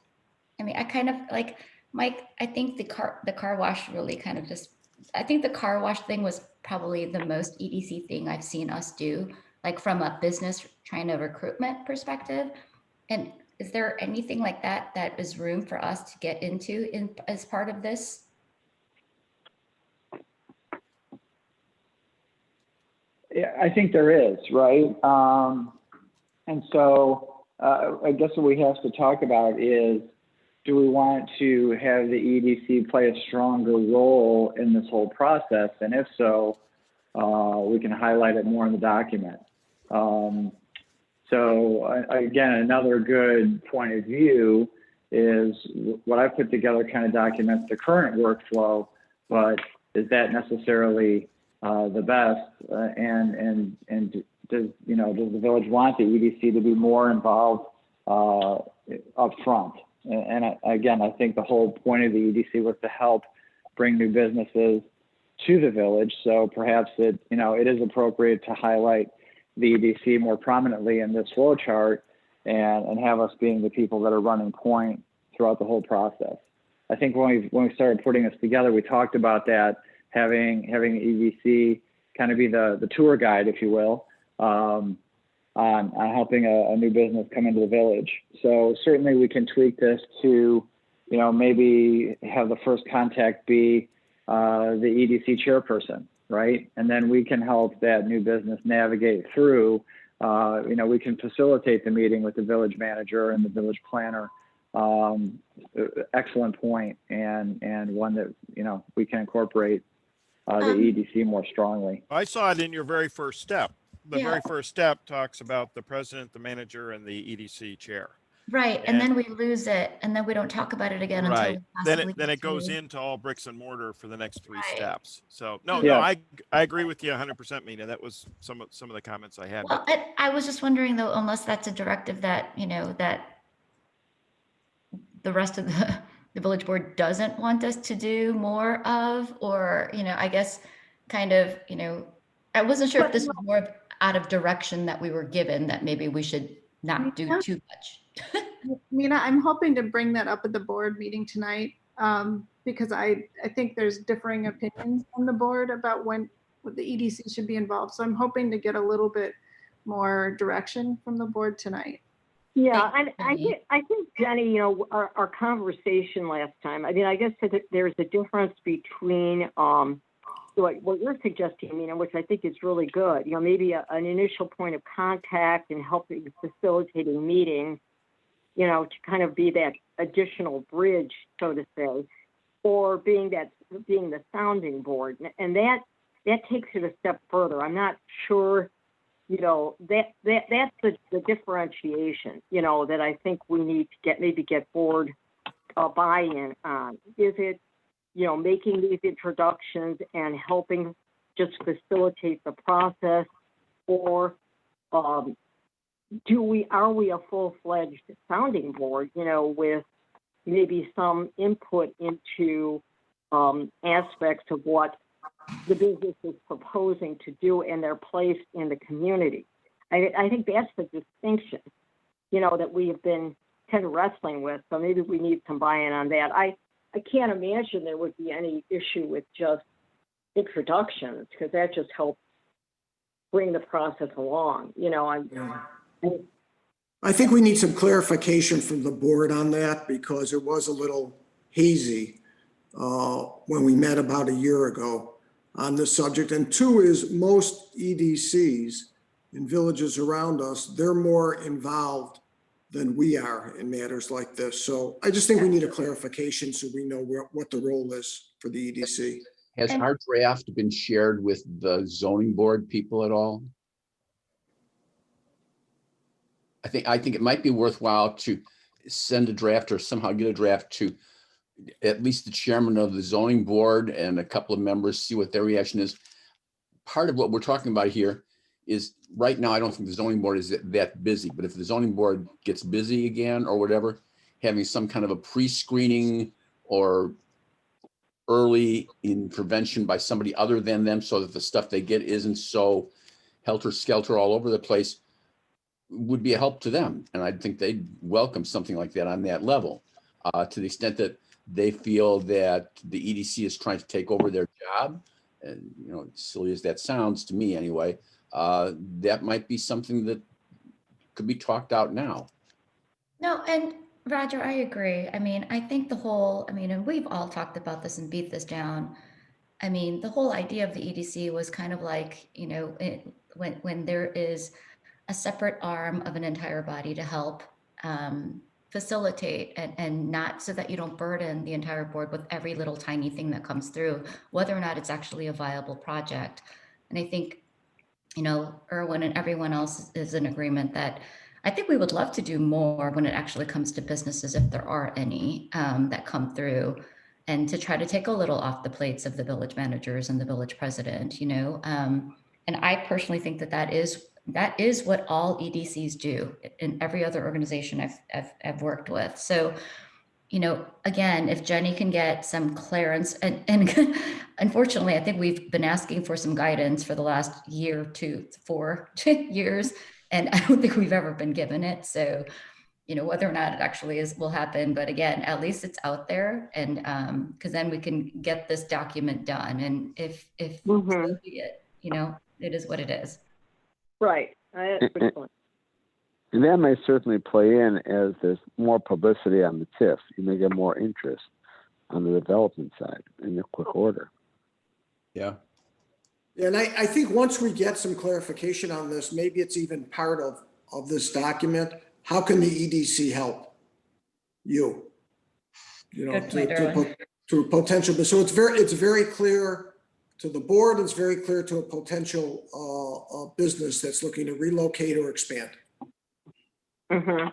I mean, I kind of like, Mike, I think the car wash really kind of just, I think the car wash thing was probably the most EDC thing I've seen us do, like from a business trying to recruitment perspective. And is there anything like that that is room for us to get into as part of this? Yeah, I think there is, right? And so I guess what we have to talk about is, do we want to have the EDC play a stronger role in this whole process? And if so, we can highlight it more in the document. So again, another good point of view is what I've put together kind of documents the current workflow, but is that necessarily the best? And does the village want the EDC to be more involved up front? And again, I think the whole point of the EDC was to help bring new businesses to the village. So perhaps it is appropriate to highlight the EDC more prominently in this flow chart and have us being the people that are running point throughout the whole process. I think when we started putting this together, we talked about that, having the EDC kind of be the tour guide, if you will, on helping a new business come into the village. So certainly we can tweak this to, maybe have the first contact be the EDC chairperson, right? And then we can help that new business navigate through. We can facilitate the meeting with the village manager and the village planner. Excellent point, and one that we can incorporate the EDC more strongly. I saw it in your very first step. The Yeah. very first step talks about the president, the manager, and the EDC chair. Right, and then we lose it, and then we don't talk about it again until Right. we possibly Then get it goes through. into all bricks and mortar for the next three Right. steps. So no, Yeah. I agree with you 100%, Mina. That was some of the comments I had. Well, I was just wondering though, unless that's a directive that, that the rest of the village board doesn't want us to do more of, or, I guess kind of, I wasn't sure if this was more of out of direction that we were given, that maybe we should not do too much. Mina, I'm hoping to bring that up at the board meeting tonight, because I think there's differing opinions on the board about when the EDC should be involved. So I'm hoping to get a little bit more direction from the board tonight. Yeah, I think Jenny, our conversation last time, I guess that there's a difference between what you're suggesting, which I think is really good. Maybe an initial point of contact and helping facilitating meetings, to kind of be that additional bridge, so to say, or being the sounding board, and that takes it a step further. I'm not sure. That's the differentiation, that I think we need to get board buy-in on. Is it, making these introductions and helping just facilitate the process, or are we a full-fledged sounding board, with maybe some input into aspects of what the business is proposing to do and their place in the community? I think that's the distinction, that we have been kind of wrestling with. So maybe we need some buy-in on that. I can't imagine there would be any issue with just introductions, because that just helps bring the process along. I think we need some clarification from the board on that, because it was a little hazy when we met about a year ago on this subject. And two is, most EDCs in villages around us, they're more involved than we are in matters like this. So I just think we need a clarification so we know what the role is for the EDC. Has our draft been shared with the zoning board people at all? I think it might be worthwhile to send a draft or somehow get a draft to at least the chairman of the zoning board and a couple of members, see what their reaction is. Part of what we're talking about here is right now, I don't think the zoning board is that busy, but if the zoning board gets busy again or whatever, having some kind of a pre-screening or early intervention by somebody other than them so that the stuff they get isn't so helter-skelter all over the place would be a help to them. And I think they'd welcome something like that on that level, to the extent that they feel that the EDC is trying to take over their job. And, you know, silly as that sounds to me anyway, that might be something that could be talked out now. No, and Roger, I agree. I mean, I think and we've all talked about this and beat this down. I mean, the whole idea of the EDC was kind of like, you know, when there is a separate arm of an entire body to help facilitate and not so that you don't burden the entire board with every little tiny thing that comes through, whether or not it's actually a viable project. And I think, you know, Erwin and everyone else is in agreement that I think we would love to do more when it actually comes to businesses, if there are any that come through, and to try to take a little off the plates of the village managers and the village president, you know. And I personally think that is what all EDCs do in every other organization I've worked with. So, you know, again, if Jenny can get some clearance, and unfortunately, I think we've been asking for some guidance for the last year to 4 years, and I don't think we've ever been given it. So, you know, whether or not it actually will happen, but again, at least it's out there, and because then we can get this document done. And if so be it, you know, it is what it is. Right. That's a good point. And that may certainly play in as there's more publicity on the TIF. You may get more interest on the development side in a quick order. Yeah. And I think once we get some clarification on this, maybe it's even part of this document. How can the EDC help you? You know, Good point, Erwin. to potential, so it's very clear to the board. It's very clear to a potential business that's looking to relocate or expand. Mm-hmm.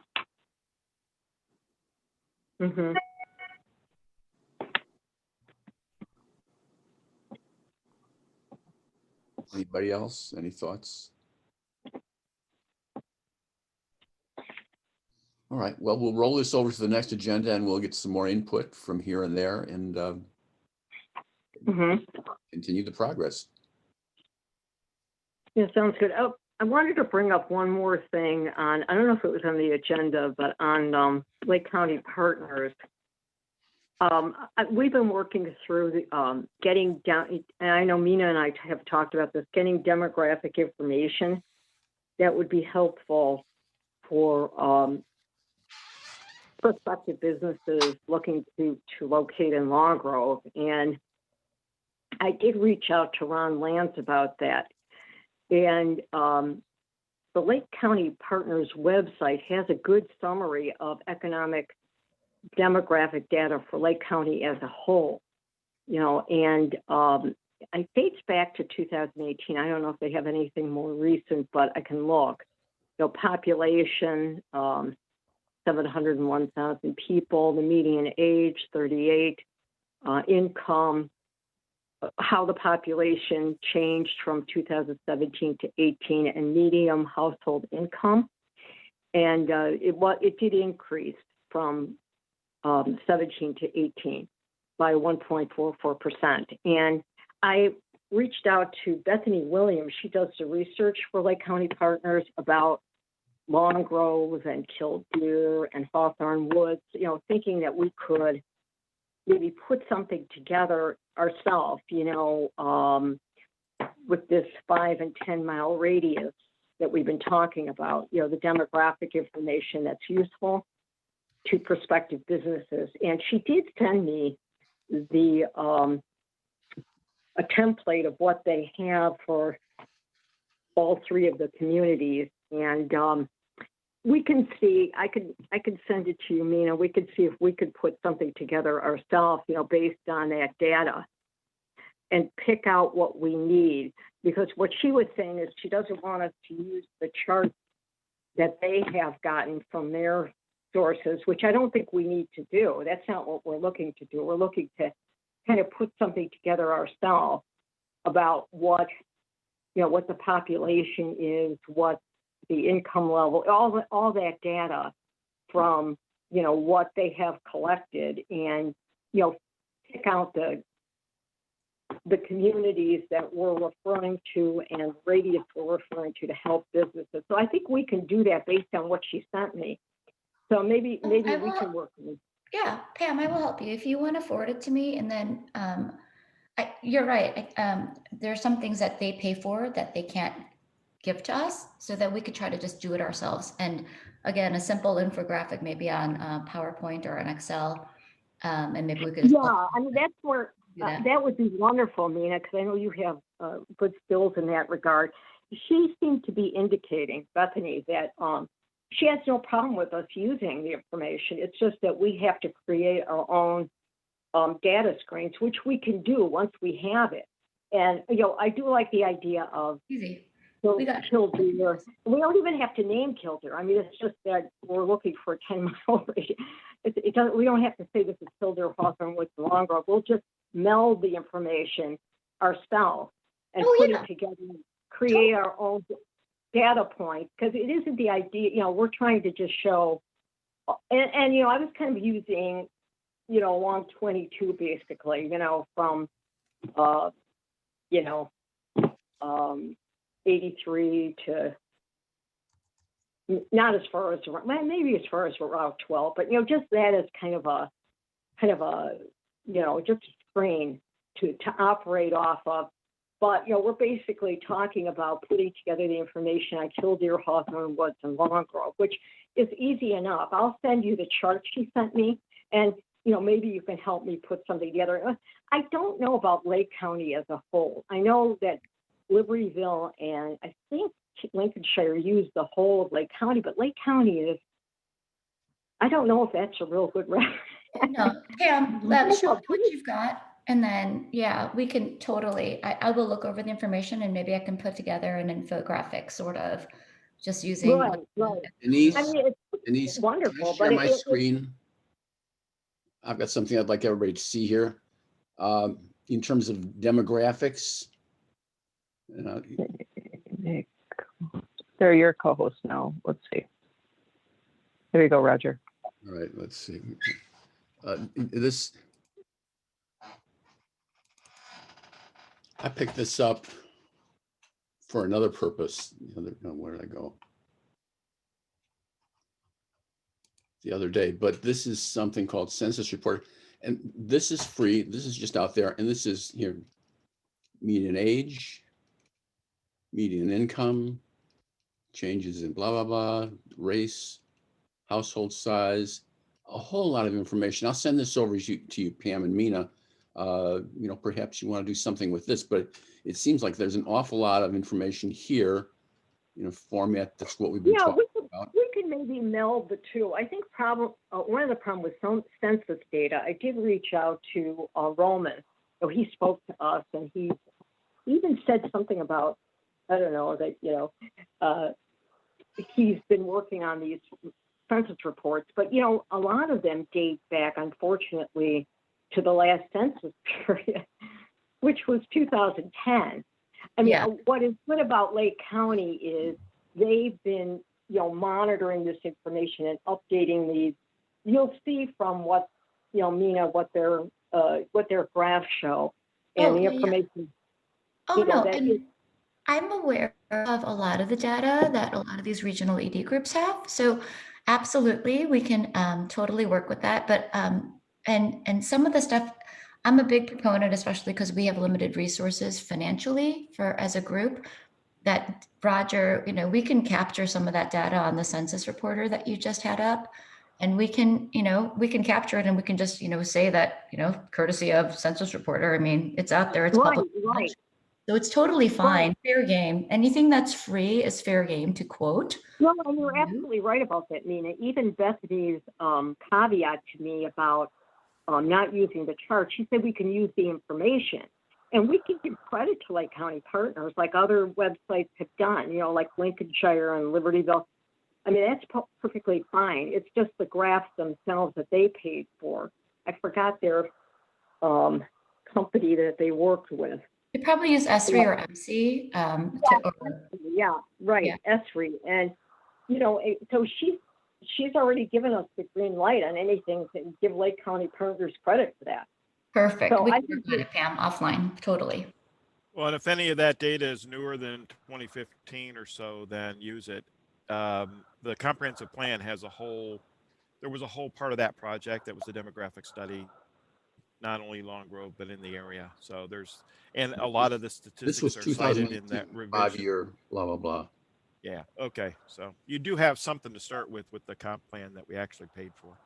Mm-hmm. Anybody else? Any thoughts? All right. Well, we'll roll this over to the next agenda and we'll get some more input from here and there and continue the progress. Yeah, sounds good. Oh, I wanted to bring up one more thing on, I don't know if it was on the agenda, but on Lake County Partners. We've been working through the getting down, and I know Mina and I have talked about this, getting demographic information that would be helpful for prospective businesses looking to locate in Long Grove. And I did reach out to Ron Lance about that. And the Lake County Partners website has a good summary of economic demographic data for Lake County as a whole, you know, and it dates back to 2018. I don't know if they have anything more recent, but I can look. You know, population, 701,000 people, the median age, 38, income, how the population changed from 2017 to 18, and medium household income. And it did increase from 17 to 18 by 1.44%. And I reached out to Bethany Williams. She does the research for Lake County Partners about Long Grove and Killdeer and Hawthorne Woods, you know, thinking that we could maybe put something together ourselves, you know, with this 5 and 10 mile radius that we've been talking about, you know, the demographic information that's useful to prospective businesses. And she did send me the a template of what they have for all 3 of the communities. And we can see, I could send it to you, Mina. We could see if we could put something together ourselves, you know, based on that data and pick out what we need. Because what she was saying is she doesn't want us to use the chart that they have gotten from their sources, which I don't think we need to do. That's not what we're looking to do. We're looking to kind of put something together ourselves about what the population is, what the income level, all that data from, what they have collected, and, pick out the communities that we're referring to and radius we're referring to help businesses. So I think we can do that based on what she sent me. So maybe we can work with. Yeah, Pam, I will help you if you want to forward it to me. And then you're right. There are some things that they pay for that they can't give to us, so that we could try to just do it ourselves. And again, a simple infographic, maybe on PowerPoint or an Excel, and maybe we could. Yeah, I mean, that's where that would be wonderful, Mina, because I know you have good skills in that regard. She seemed to be indicating, Bethany, that she has no problem with us using the information. It's just that we have to create our own data screens, which we can do once we have it. And, I do like the idea of Easy. Killdeer. We don't even have to name Killdeer. I mean, it's just that we're looking for a 10-mile radius. We don't have to say this is Killdeer, Hawthorne, Woods, and Long Grove. We'll just meld the information ourselves and put it together, and create our own data points, because it isn't the idea, we're trying to just show, and I was kind of using, along 22 basically, from, 83 to, not as far as, well, maybe as far as Route 12, but, just that as kind of a, just a screen to operate off of. But, we're basically talking about putting together the information on Killdeer, Hawthorne, Woods, and Long Grove, which is easy enough. I'll send you the chart she sent me, and, maybe you can help me put something together. I don't know about Lake County as a whole. I know that Libertyville and I think Lincolnshire use the whole of Lake County, but Lake County is, I don't know if that's a real good reference. No, Pam, show me what you've got. And then, we can totally, I will look over the information, and maybe I can put together an infographic, sort of just using. Right. Denise, I mean, Denise, wonderful, can I share but my screen? I've got something I'd like everybody to see here. In terms of demographics. They're your co-host now. Let's see. There you go, Roger. All right, let's see. I picked this up for another purpose. Where did I go? The other day, but this is something called Census Report. And this is free. This is just out there. And this is here, median age, median income, changes in blah, blah, blah, race, household size, a whole lot of information. I'll send this over to you, Pam and Mina. Perhaps you want to do something with this, but it seems like there's an awful lot of information here, format. That's what we've been talking about. We can maybe meld the two. I think one of the problems with some census data, I did reach out to Roman. So he spoke to us, and he even said something about, I don't know, that, he's been working on these census reports, but, a lot of them date back, unfortunately, to the last census period, which was 2010. I mean, what is good about Lake County is they've been, monitoring this information and updating these. You'll see from what, Mina, what their graphs show and the information. I'm aware of a lot of the data that a lot of these regional ED groups have. So absolutely, we can totally work with that. But and some of the stuff, I'm a big proponent, especially because we have limited resources financially as a group, that Roger, we can capture some of that data on the census reporter that you just had up, and we can capture it, and we can just, say that, courtesy of census reporter. I mean, it's out there, it's public knowledge. So it's totally fine, fair game. Anything that's free is fair game to quote. No, and you're absolutely right about that, Mina. Even Bethany's caveat to me about not using the chart, she said we can use the information. And we can give credit to Lake County partners like other websites have done, like Lincolnshire and Libertyville. I mean, that's perfectly fine. It's just the graphs themselves that they paid for. I forgot their company that they worked with. You probably use S3 or MC. Yeah, right, Yeah. ESRI. And, you know, so she's already given us the green light on anything to give Lake County Partners credit for that. Perfect. So We I can think work on it, Pam, offline, totally. Well, and if any of that data is newer than 2015 or so, then use it. The comprehensive plan has there was a whole part of that project that was the demographic study, not only Long Grove, but in the area. So and a lot of the This was statistics are cited in 2018, that revision. 5-year, blah, blah, blah. Yeah. Okay. So you do have something to start with the comp plan that we actually paid for.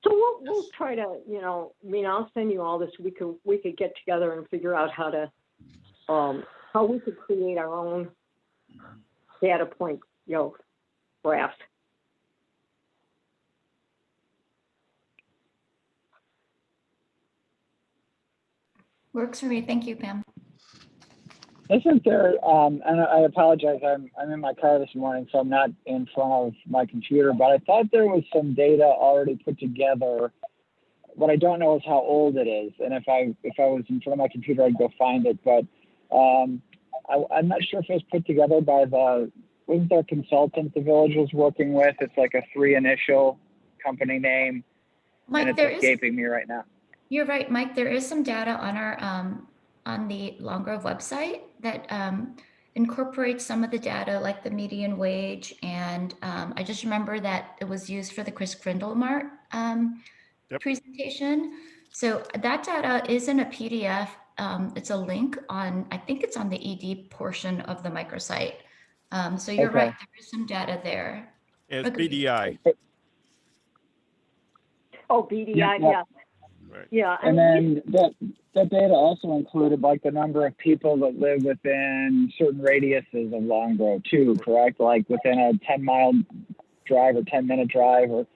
So we'll try to, you know, I mean, I'll send you all this. We could get together and figure out how to, how we could create our own data point, you know, graph. Works for me. Thank you, Pam. Isn't there, and I apologize, I'm in my car this morning, so I'm not in front of my computer, but I thought there was some data already put together. What I don't know is how old it is, and if I was in front of my computer, I'd go find it, but I'm not sure if it was put together by wasn't there a consultant the village was working with? It's like a 3-initial company name, Mike, and it's escaping me right now. You're right, Mike. There is some data on our on the Long Grove website that incorporates some of the data, like the median wage. And I just remember that it was used for the Chris Grindelmart presentation. So that data is in a PDF. It's a link on, I think it's on the ED portion of the microsite. So you're right, there is some data there. It's BDI. Oh, BDI, yeah. Right. Yeah. And then that data also included like the number of people that live within certain radiuses of Long Grove too, correct? Like within a 10-mile drive or 10-minute drive, or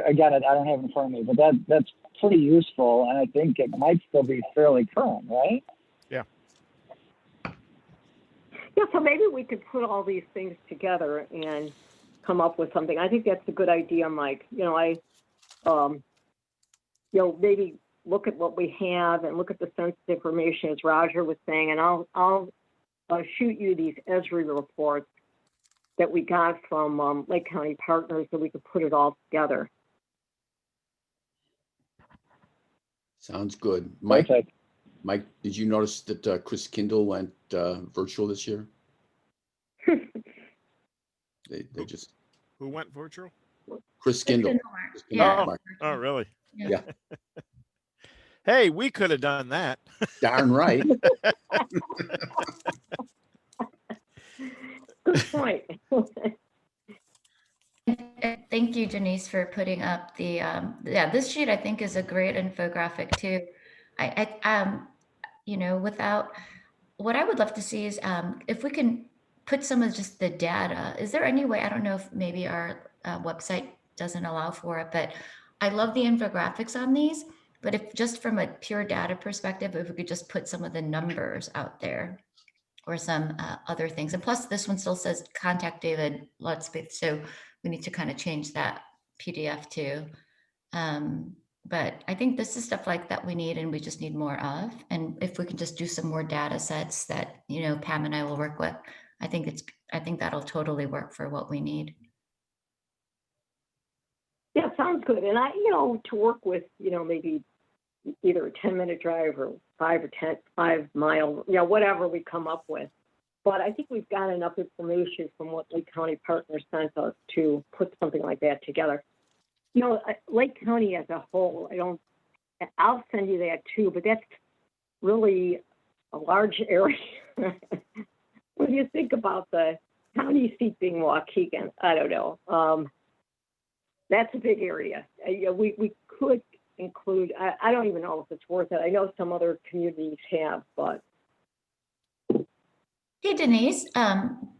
again, I don't have it in front of me, but that's pretty useful, and I think it might still be fairly current, right? Yeah. Yeah, so maybe we could put all these things together and come up with something. I think that's a good idea, Mike. You know, you know, maybe look at what we have and look at the census information, as Roger was saying, and I'll shoot you these ESRI reports that we got from Lake County Partners, so we could put it all together. Sounds good. Mike, Perfect. Mike, did you notice that Chris Kindle went virtual this year? They just. Who went virtual? Chris Kindle. Yeah. Oh, really? Yeah. Hey, we could have done that. Darn right. Good point. Thank you, Denise, for putting up the, this sheet I think is a great infographic too. You know, what I would love to see is if we can put some of just the data. Is there any way, I don't know if maybe our website doesn't allow for it, but I love the infographics on these, but if just from a pure data perspective, if we could just put some of the numbers out there or some other things. And plus this one still says contact David Lutzbith. So we need to kind of change that PDF too. But I think this is stuff like that we need and we just need more of. And if we can just do some more data sets that, you know, Pam and I will work with, I think that'll totally work for what we need. Yeah, sounds good. And you know, to work with, you know, maybe either a 10-minute drive or 5 mile, you know, whatever we come up with. But I think we've got enough information from what Lake County Partners sent us to put something like that together. You know, Lake County as a whole, I'll send you that too, but that's really a large area. When you think about the county seat being Waukegan, I don't know. That's a big area. We could include, I don't even know if it's worth it. I know some other communities have, but. Hey, Denise,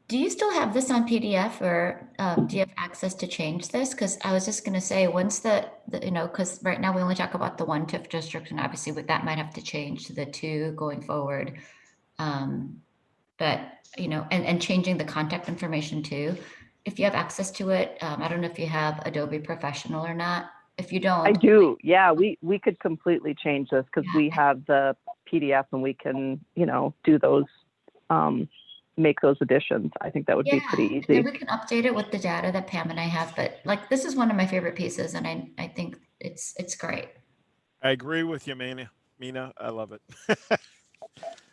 do you still have this on PDF or do you have access to change this? Because I was just going to say, once the you know, because right now we only talk about the 1 TIF district, and obviously that might have to change to the 2 going forward. but and changing the contact information too. If you have access to it, I don't know if you have Adobe Professional or not. If you don't, I do. Yeah, we could completely change this because we have the PDF and we can, do those, make those additions. I think that would be pretty and then easy. we can update it with the data that Pam and I have. But like, this is one of my favorite pieces, and I think it's great. I agree with you, Mina. I love it.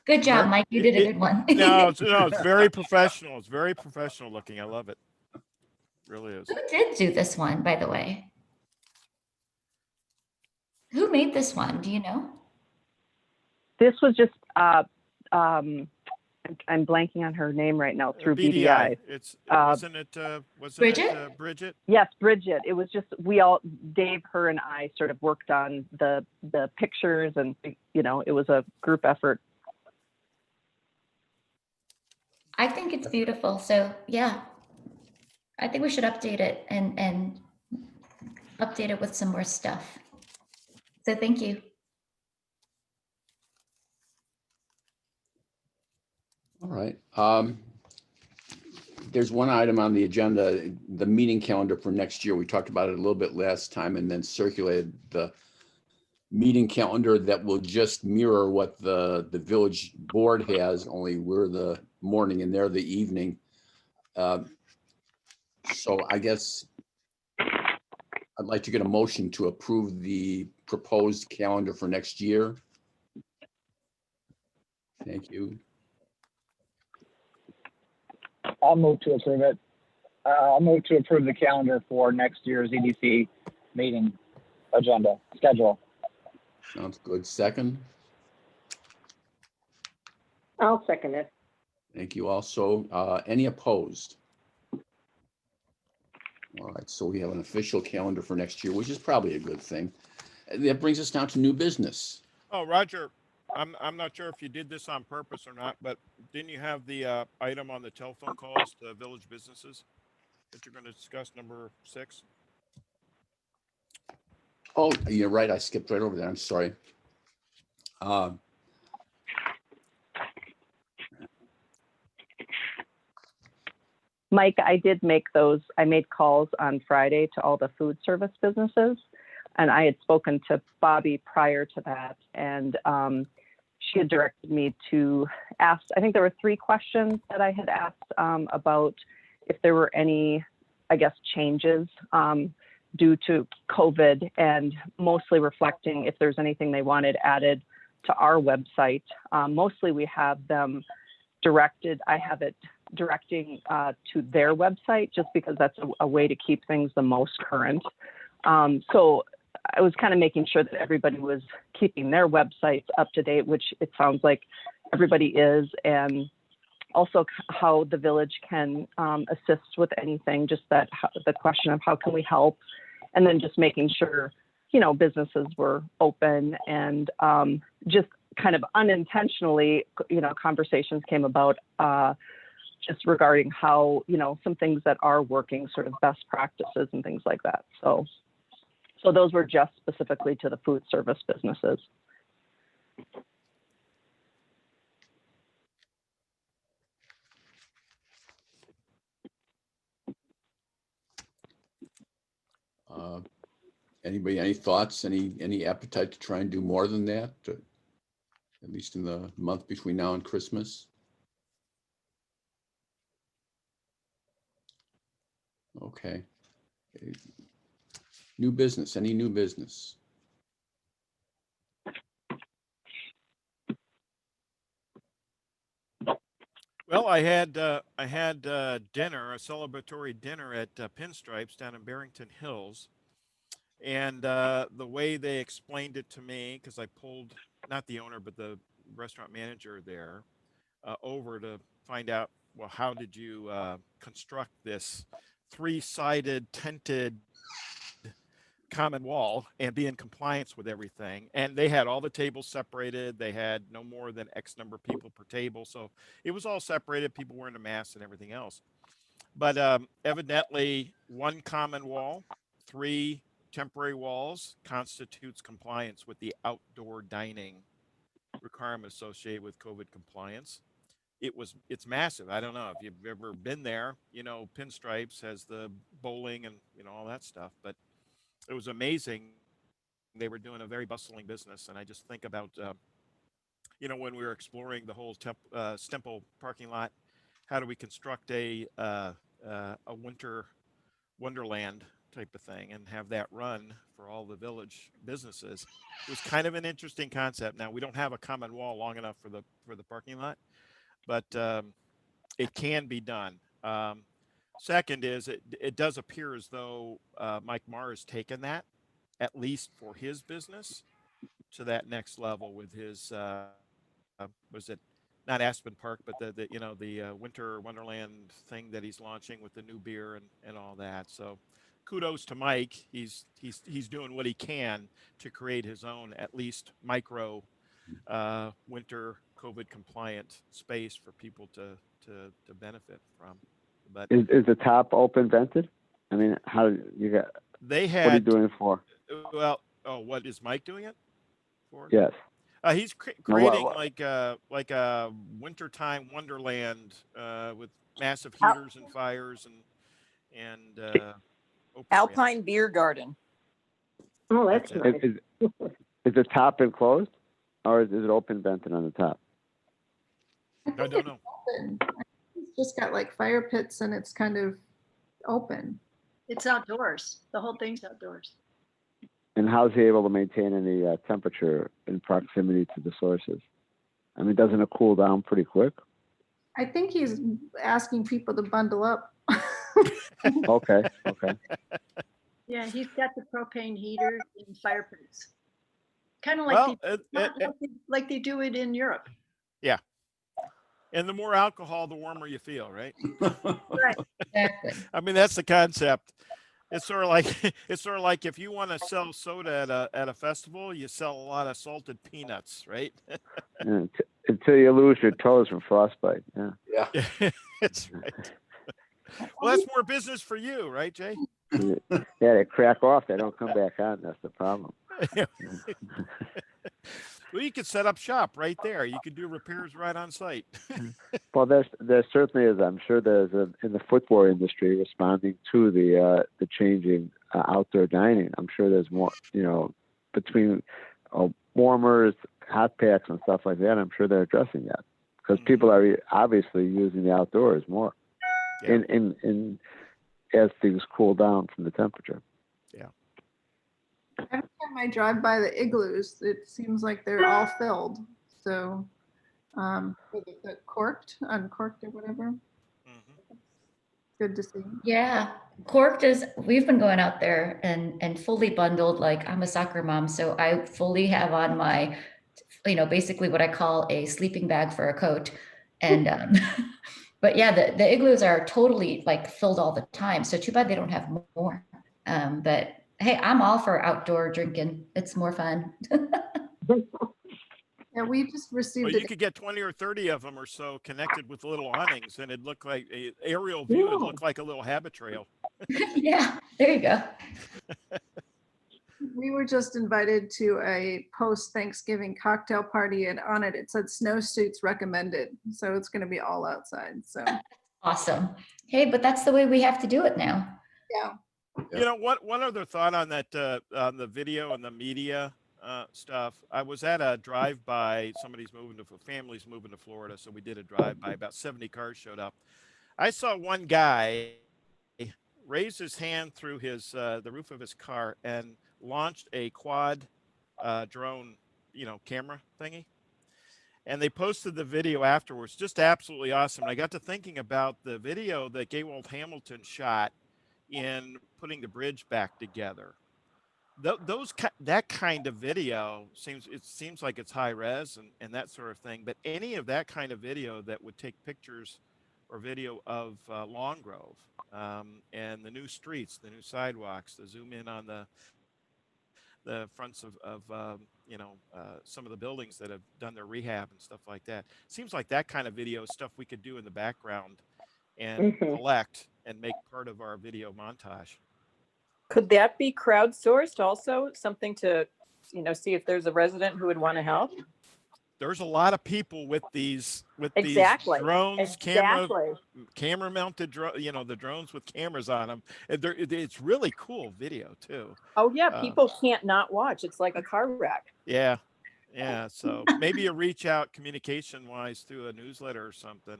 Good job, Mike. You did a good one. No, it's very professional. It's very professional looking. I love it. Really is. Who did do this one, by the way? Who made this one? Do you know? This was just, I'm blanking on her name right now through BDI. Wasn't it Bridget? Bridget? Yes, Bridget. It was just, Dave, her and I sort of worked on the pictures and, it was a group effort. I think it's beautiful. So yeah, I think we should update it and update it with some more stuff. So thank you. All right. There's one item on the agenda, the meeting calendar for next year. We talked about it a little bit last time and then circulated the meeting calendar that will just mirror what the village board has, only we're the morning and they're the evening. So I guess I'd like to get a motion to approve the proposed calendar for next year. Thank you. I'll move to approve it. I'll move to approve the calendar for next year's EDC meeting agenda schedule. Sounds good. Second. I'll second it. Thank you also. Any opposed? All right, so we have an official calendar for next year, which is probably a good thing. That brings us down to new business. Oh, Roger, I'm not sure if you did this on purpose or not, but didn't you have the item on the telephone calls to village businesses that you're going to discuss, number 6? Oh, you're right. I skipped right over that. I'm sorry. Mike, I did make those. I made calls on Friday to all the food service businesses, and I had spoken to Bobby prior to that, and she had directed me to ask, I think there were 3 questions that I had asked about if there were any, I guess, changes due to COVID, and mostly reflecting if there's anything they wanted added to our website. Mostly we have them directed, I have it directing to their website just because that's a way to keep things the most current. So I was kind of making sure that everybody was keeping their websites up to date, which it sounds like everybody is, and also how the village can assist with anything, just that the question of how can we help, and then just making sure, businesses were open, and just kind of unintentionally, conversations came about just regarding how, some things that are working, sort of best practices and things like that. So those were just specifically to the food service businesses. Anybody, any thoughts, any appetite to try and do more than that, at least in the month between now and Christmas? Okay. New business, any new business? Well, I had dinner, a celebratory dinner at Pinstripes down in Barrington Hills. And the way they explained it to me, because I pulled not the owner, but the restaurant manager there over to find out, well, how did you construct this 3-sided tented common wall and be in compliance with everything? And they had all the tables separated. They had no more than X number of people per table. So it was all separated. People wearing a mask and everything else. But evidently, one common wall, 3 temporary walls constitutes compliance with the outdoor dining requirement associated with COVID compliance. it's massive. I don't know if you've ever been there. Pinstripes has the bowling and all that stuff, but it was amazing. They were doing a very bustling business, and I just think about when we were exploring the whole Stemple parking lot, how do we construct a winter wonderland type of thing and have that run for all the village businesses. It was kind of an interesting concept. Now we don't have a common wall long enough for the parking lot, but it can be done. Second is it does appear as though Mike Marr has taken that, at least for his business, to that next level with his was it not Aspen Park, but the Winter Wonderland thing that he's launching with the new beer and all that. So kudos to Mike. He's doing what he can to create his own, at least micro winter COVID compliant space for people to benefit from. But Is the top open vented? I mean, how you got? They had. What are you doing it for? Well, what is Mike doing it for? Yes. He's creating like a wintertime wonderland with massive heaters and fires and open Alpine Beer Garden. Oh, that's nice. Is the top enclosed, or is it open vented on the top? I don't know. It's just got like fire pits and it's kind of open. It's outdoors. The whole thing's outdoors. And how's he able to maintain any temperature in proximity to the sources? I mean, doesn't it cool down pretty quick? I think he's asking people to bundle up. Okay. Yeah, he's got the propane heater and fire pits. Kind of like they do it in Europe. Yeah. And the more alcohol, the warmer you feel, right? Right. Exactly. I mean, that's the concept. It's sort of like if you want to sell soda at a festival, you sell a lot of salted peanuts, right? Until you lose your toes from frostbite. Yeah. Yeah. That's right. Well, that's more business for you, right, Jay? Yeah, they crack off. They don't come back on. That's the problem. Well, you could set up shop right there. You could do repairs right on site. Well, there certainly is. I'm sure there's in the footwear industry responding to the changing outdoor dining. I'm sure there's more, between warmers, hot packs, and stuff like that. I'm sure they're addressing that because people are obviously using the outdoors more, in as things cool down from the temperature. Yeah. Every time I drive by the igloos, it seems like they're all filled. So, the uncorked or whatever. Mm-hmm. Good to see. Yeah, corked we've been going out there and fully bundled. Like I'm a soccer mom, so I fully have on my, basically what I call a sleeping bag for a coat. And, but yeah, the igloos are totally like filled all the time. So too bad they don't have more. But hey, I'm all for outdoor drinking. It's more fun. Yeah, we just received Well, you could get 20 or 30 of them or so connected with little awnings, and it'd look like an aerial view. It'd look like a little habit trail. Yeah, there you go. We were just invited to a post-Thanksgiving cocktail party, and on it said snowsuits recommended. So it's going to be all outside. So Awesome. Hey, but that's the way we have to do it now. yeah. One other thought on that, on the video and the media stuff. I was at a drive-by. Family's moving to Florida, so we did a drive-by. About 70 cars showed up. I saw one guy raise his hand through the roof of his car and launched a quad drone, camera thingy. And they posted the video afterwards. Just absolutely awesome. And I got to thinking about the video that Gaywald Hamilton shot in putting the bridge back together. That kind of video seems like it's high res and that sort of thing. But any of that kind of video that would take pictures or video of Long Grove and the new streets, the new sidewalks, the zoom in on the fronts of some of the buildings that have done their rehab and stuff like that. Seems like that kind of video stuff we could do in the background and collect and make part of our video montage. Could that be crowdsourced also? Something to, see if there's a resident who would want to help? there's a lot of people with these Exactly. drones, Exactly. camera mounted drone, you know, the drones with cameras on them. It's really cool video too. Oh yeah, people can't not watch. It's like a car wreck. Yeah. Yeah. So maybe a reach out communication wise through a newsletter or something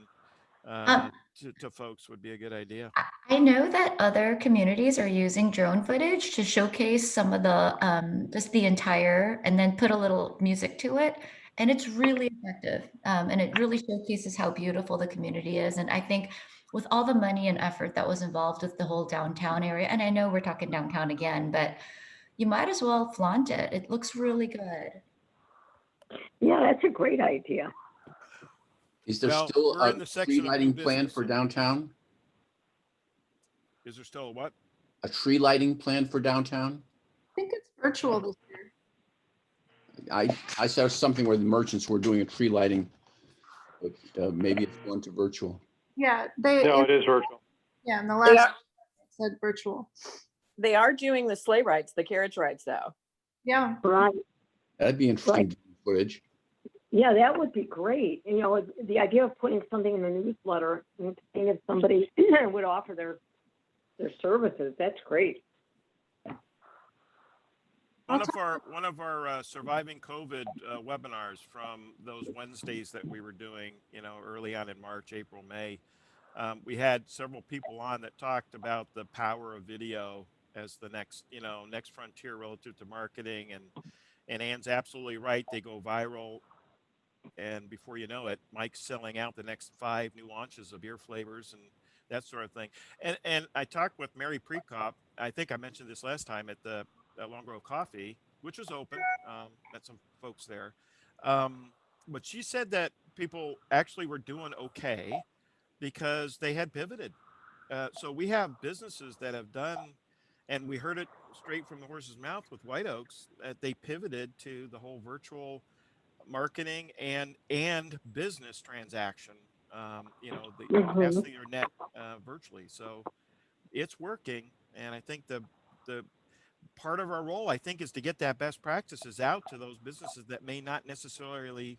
to folks would be a good idea. I know that other communities are using drone footage to showcase some of the just the entire, and then put a little music to it, and it's really effective. And it really showcases how beautiful the community is. And I think with all the money and effort that was involved with the whole downtown area, and I know we're talking downtown again, but you might as well flaunt it. It looks really good. Yeah, that's a great idea. Is there Well, still we're a in the tree section of new lighting plan business, for and- downtown? Is there still a what? A tree lighting plan for downtown? I think it's virtual this year. I saw something where the merchants were doing a tree lighting, but maybe it's going to virtual. Yeah, No, it is virtual. Yeah, in the They last are, it said virtual. they are doing the sleigh rides, the carriage rides though. Yeah. Right. That'd be interesting footage. Yeah, that would be great. You know, the idea of putting something in the newsletter and seeing if somebody would offer their services, that's great. One of our surviving COVID webinars from those Wednesdays that we were doing, you know, early on in March, April, May, we had several people on that talked about the power of video as the next frontier relative to marketing, and Ann's absolutely right. They go viral, and before you know it, Mike's selling out the next 5 new launches of beer flavors and that sort of thing. And I talked with Mary Prekop. I think I mentioned this last time at Long Grove Coffee, which was open. Met some folks there, but she said that people actually were doing okay because they had pivoted. So we have businesses that have done, and we heard it straight from the horse's mouth with White Oaks, that they pivoted to the whole virtual marketing and business transaction. Casting your net virtually. So it's working, and I think the part of our role, I think, is to get that best practices out to those businesses that may not necessarily,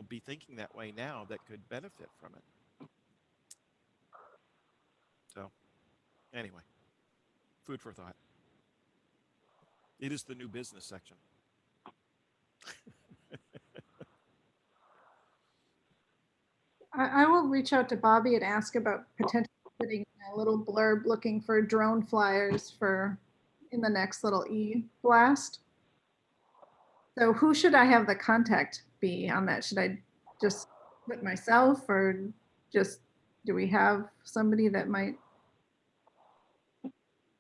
be thinking that way now, that could benefit from it. So anyway, food for thought. It is the new business section. I will reach out to Bobby and ask about potentially putting a little blurb looking for drone flyers in the next little e-blast. So who should I have the contact be on that? Should I just put myself, or do we have somebody that might? I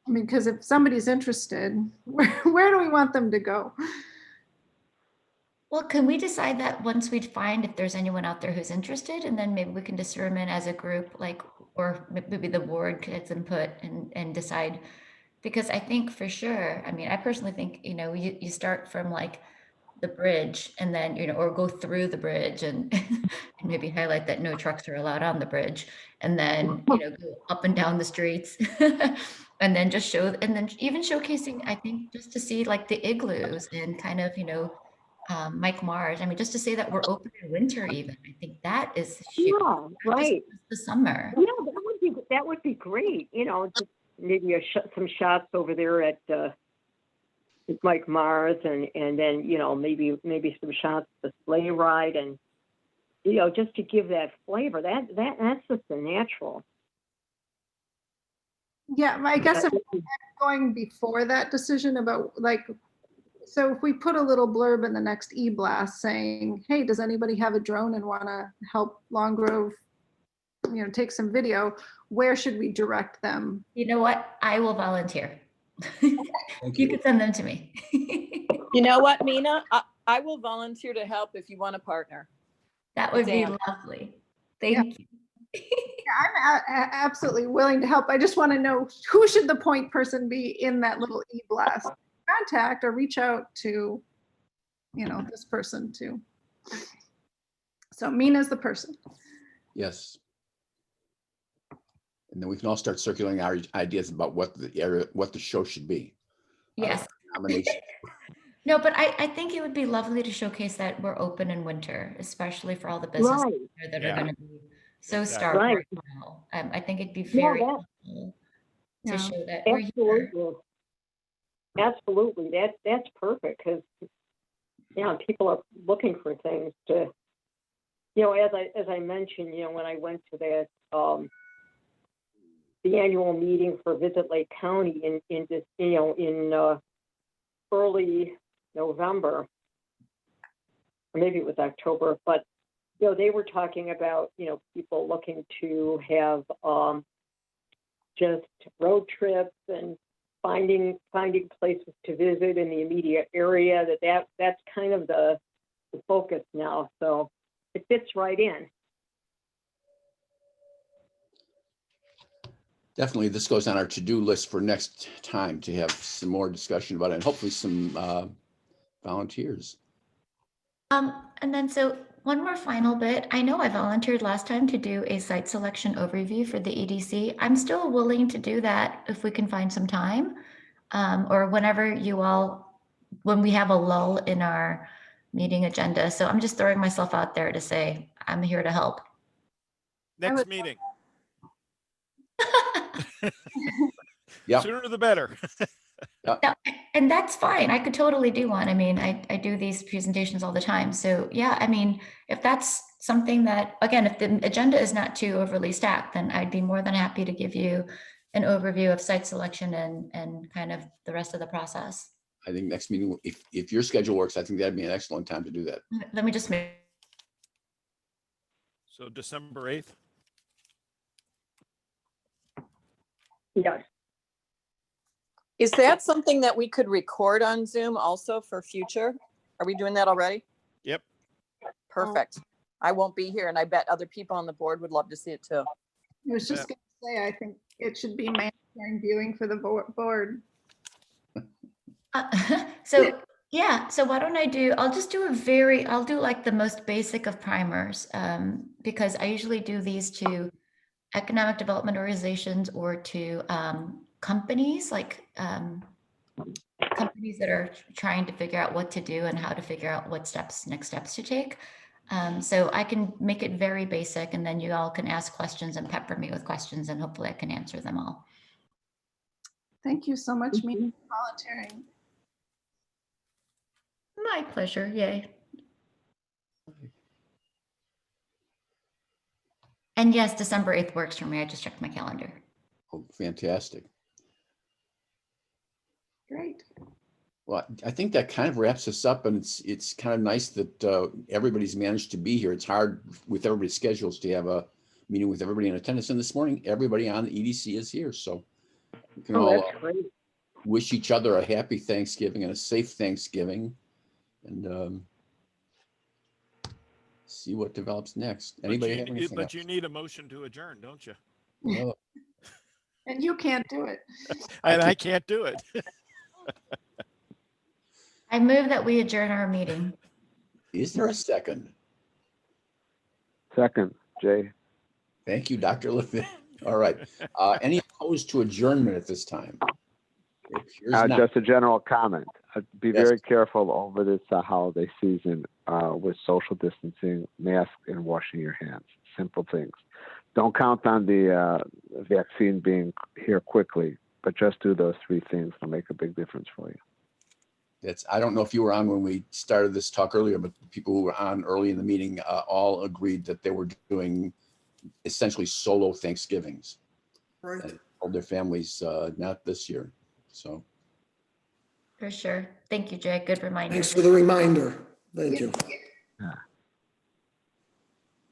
mean, because if somebody's interested, where do we want them to go? Well, can we decide that once we find if there's anyone out there who's interested, and then maybe we can determine as a group, or maybe the board gets input and decide, because I think for sure, I mean, I personally think, you start from the bridge, and then, or go through the bridge and, and maybe highlight that no trucks are allowed on the bridge, and then, go up and down the streets and then just and then even showcasing, I think, just to see the igloos and kind of, Mike Mars. I mean, just to say that we're open in winter, even. I think that is huge. Yeah, right. Just the summer. Yeah, that would be great. Just maybe some shots over there at Mike Mars, and then maybe some shots of the sleigh ride, and just to give that flavor. That's just the natural. Yeah, I guess I'm going before that decision about so if we put a little blurb in the next e-blast saying, hey, does anybody have a drone and want to help Long Grove, take some video, where should we direct them? You know what? I will volunteer. You can send them to me. You know what, Mina? I will volunteer to help if you want to partner. That would be lovely. Thank you. Yeah, I'm absolutely willing to help. I just want to know, who should the point person be in that little e-blast? Contact or reach out to, this person too. So Mina's the person. Yes. And then we can all start circulating our ideas about what the show should be. Yes. Nomination. No, but I think it would be lovely to showcase that we're open in winter, especially for all the businesses Right, here that are Yeah. going to be so Exactly. starved right. right now. I think it'd be Yeah, very that, helpful to Yeah. show that we're here. absolutely. Absolutely. That's perfect because, yeah, people are looking for things to, as I mentioned, when I went to that, the annual meeting for Visit Lake County in this, in early November, or maybe it was October, but they were talking about people looking to have just road trips and finding places to visit in the immediate area. That's kind of the focus now, so it fits right in. Definitely, this goes on our to-do list for next time to have some more discussion about it and hopefully some volunteers. And then so one more final bit. I know I volunteered last time to do a site selection overview for the EDC. I'm still willing to do that if we can find some time, or whenever when we have a lull in our meeting agenda. So I'm just throwing myself out there to say I'm here to help. Next meeting. Yeah. Sooner the better. No, and that's fine. I could totally do one. I mean, I do these presentations all the time. So yeah, I mean, if that's something that, again, if the agenda is not too overly stacked, then I'd be more than happy to give you an overview of site selection and kind of the rest of the process. I think next meeting, if your schedule works, I think that'd be an excellent time to do that. Let me just make. So December 8th. Yes. Is that something that we could record on Zoom also for future? Are we doing that already? Yep. Perfect. I won't be here and I bet other people on the board would love to see it too. I was just going to say, I think it should be mandatory viewing for the board. So yeah, so why don't I do, I'll do like the most basic of primers, because I usually do these to economic development organizations or to companies, like companies that are trying to figure out what to do and how to figure out what next steps to take. So I can make it very basic, and then you all can ask questions and pepper me with questions, and hopefully I can answer them all. Thank you so much, Mimi, for volunteering. My pleasure. Yay. And yes, December 8th works for me. I just checked my calendar. Oh, fantastic. Great. Well, I think that kind of wraps us up, and it's kind of nice that everybody's managed to be here. It's hard with everybody's schedules to have a meeting with everybody in attendance. And this morning, everybody on the EDC is here, so we can all That's great. wish each other a happy Thanksgiving and a safe Thanksgiving, and see what develops next. Anybody have anything But else? you need a motion to adjourn, don't you? Well, And you can't do it. And I can't do it. I move that we adjourn our meeting. is there a second? Second, Jay. Thank you, Dr. Levin. All right. Any opposed to adjournment at this time? It appears not. Just a general comment. Be Yes. very careful over this holiday season with social distancing, mask, and washing your hands. Simple things. Don't count on the vaccine being here quickly, but just do those three things. It'll make a big difference for you. I don't know if you were on when we started this talk earlier, but the people who were on early in the meeting all agreed that they were doing essentially solo Thanksgivings. Right. And told their families not this year. So For sure. Thank you, Jay. Good reminder. Thanks for the reminder. Thank you.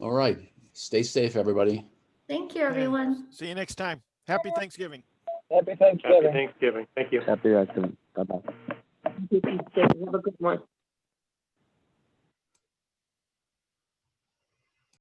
all right. Stay safe, everybody. Thank you, everyone. See you next time. Happy Thanksgiving. Happy Thanksgiving. Happy Thanksgiving. Thank you. Happy Thanksgiving. Bye-bye. Have a good one.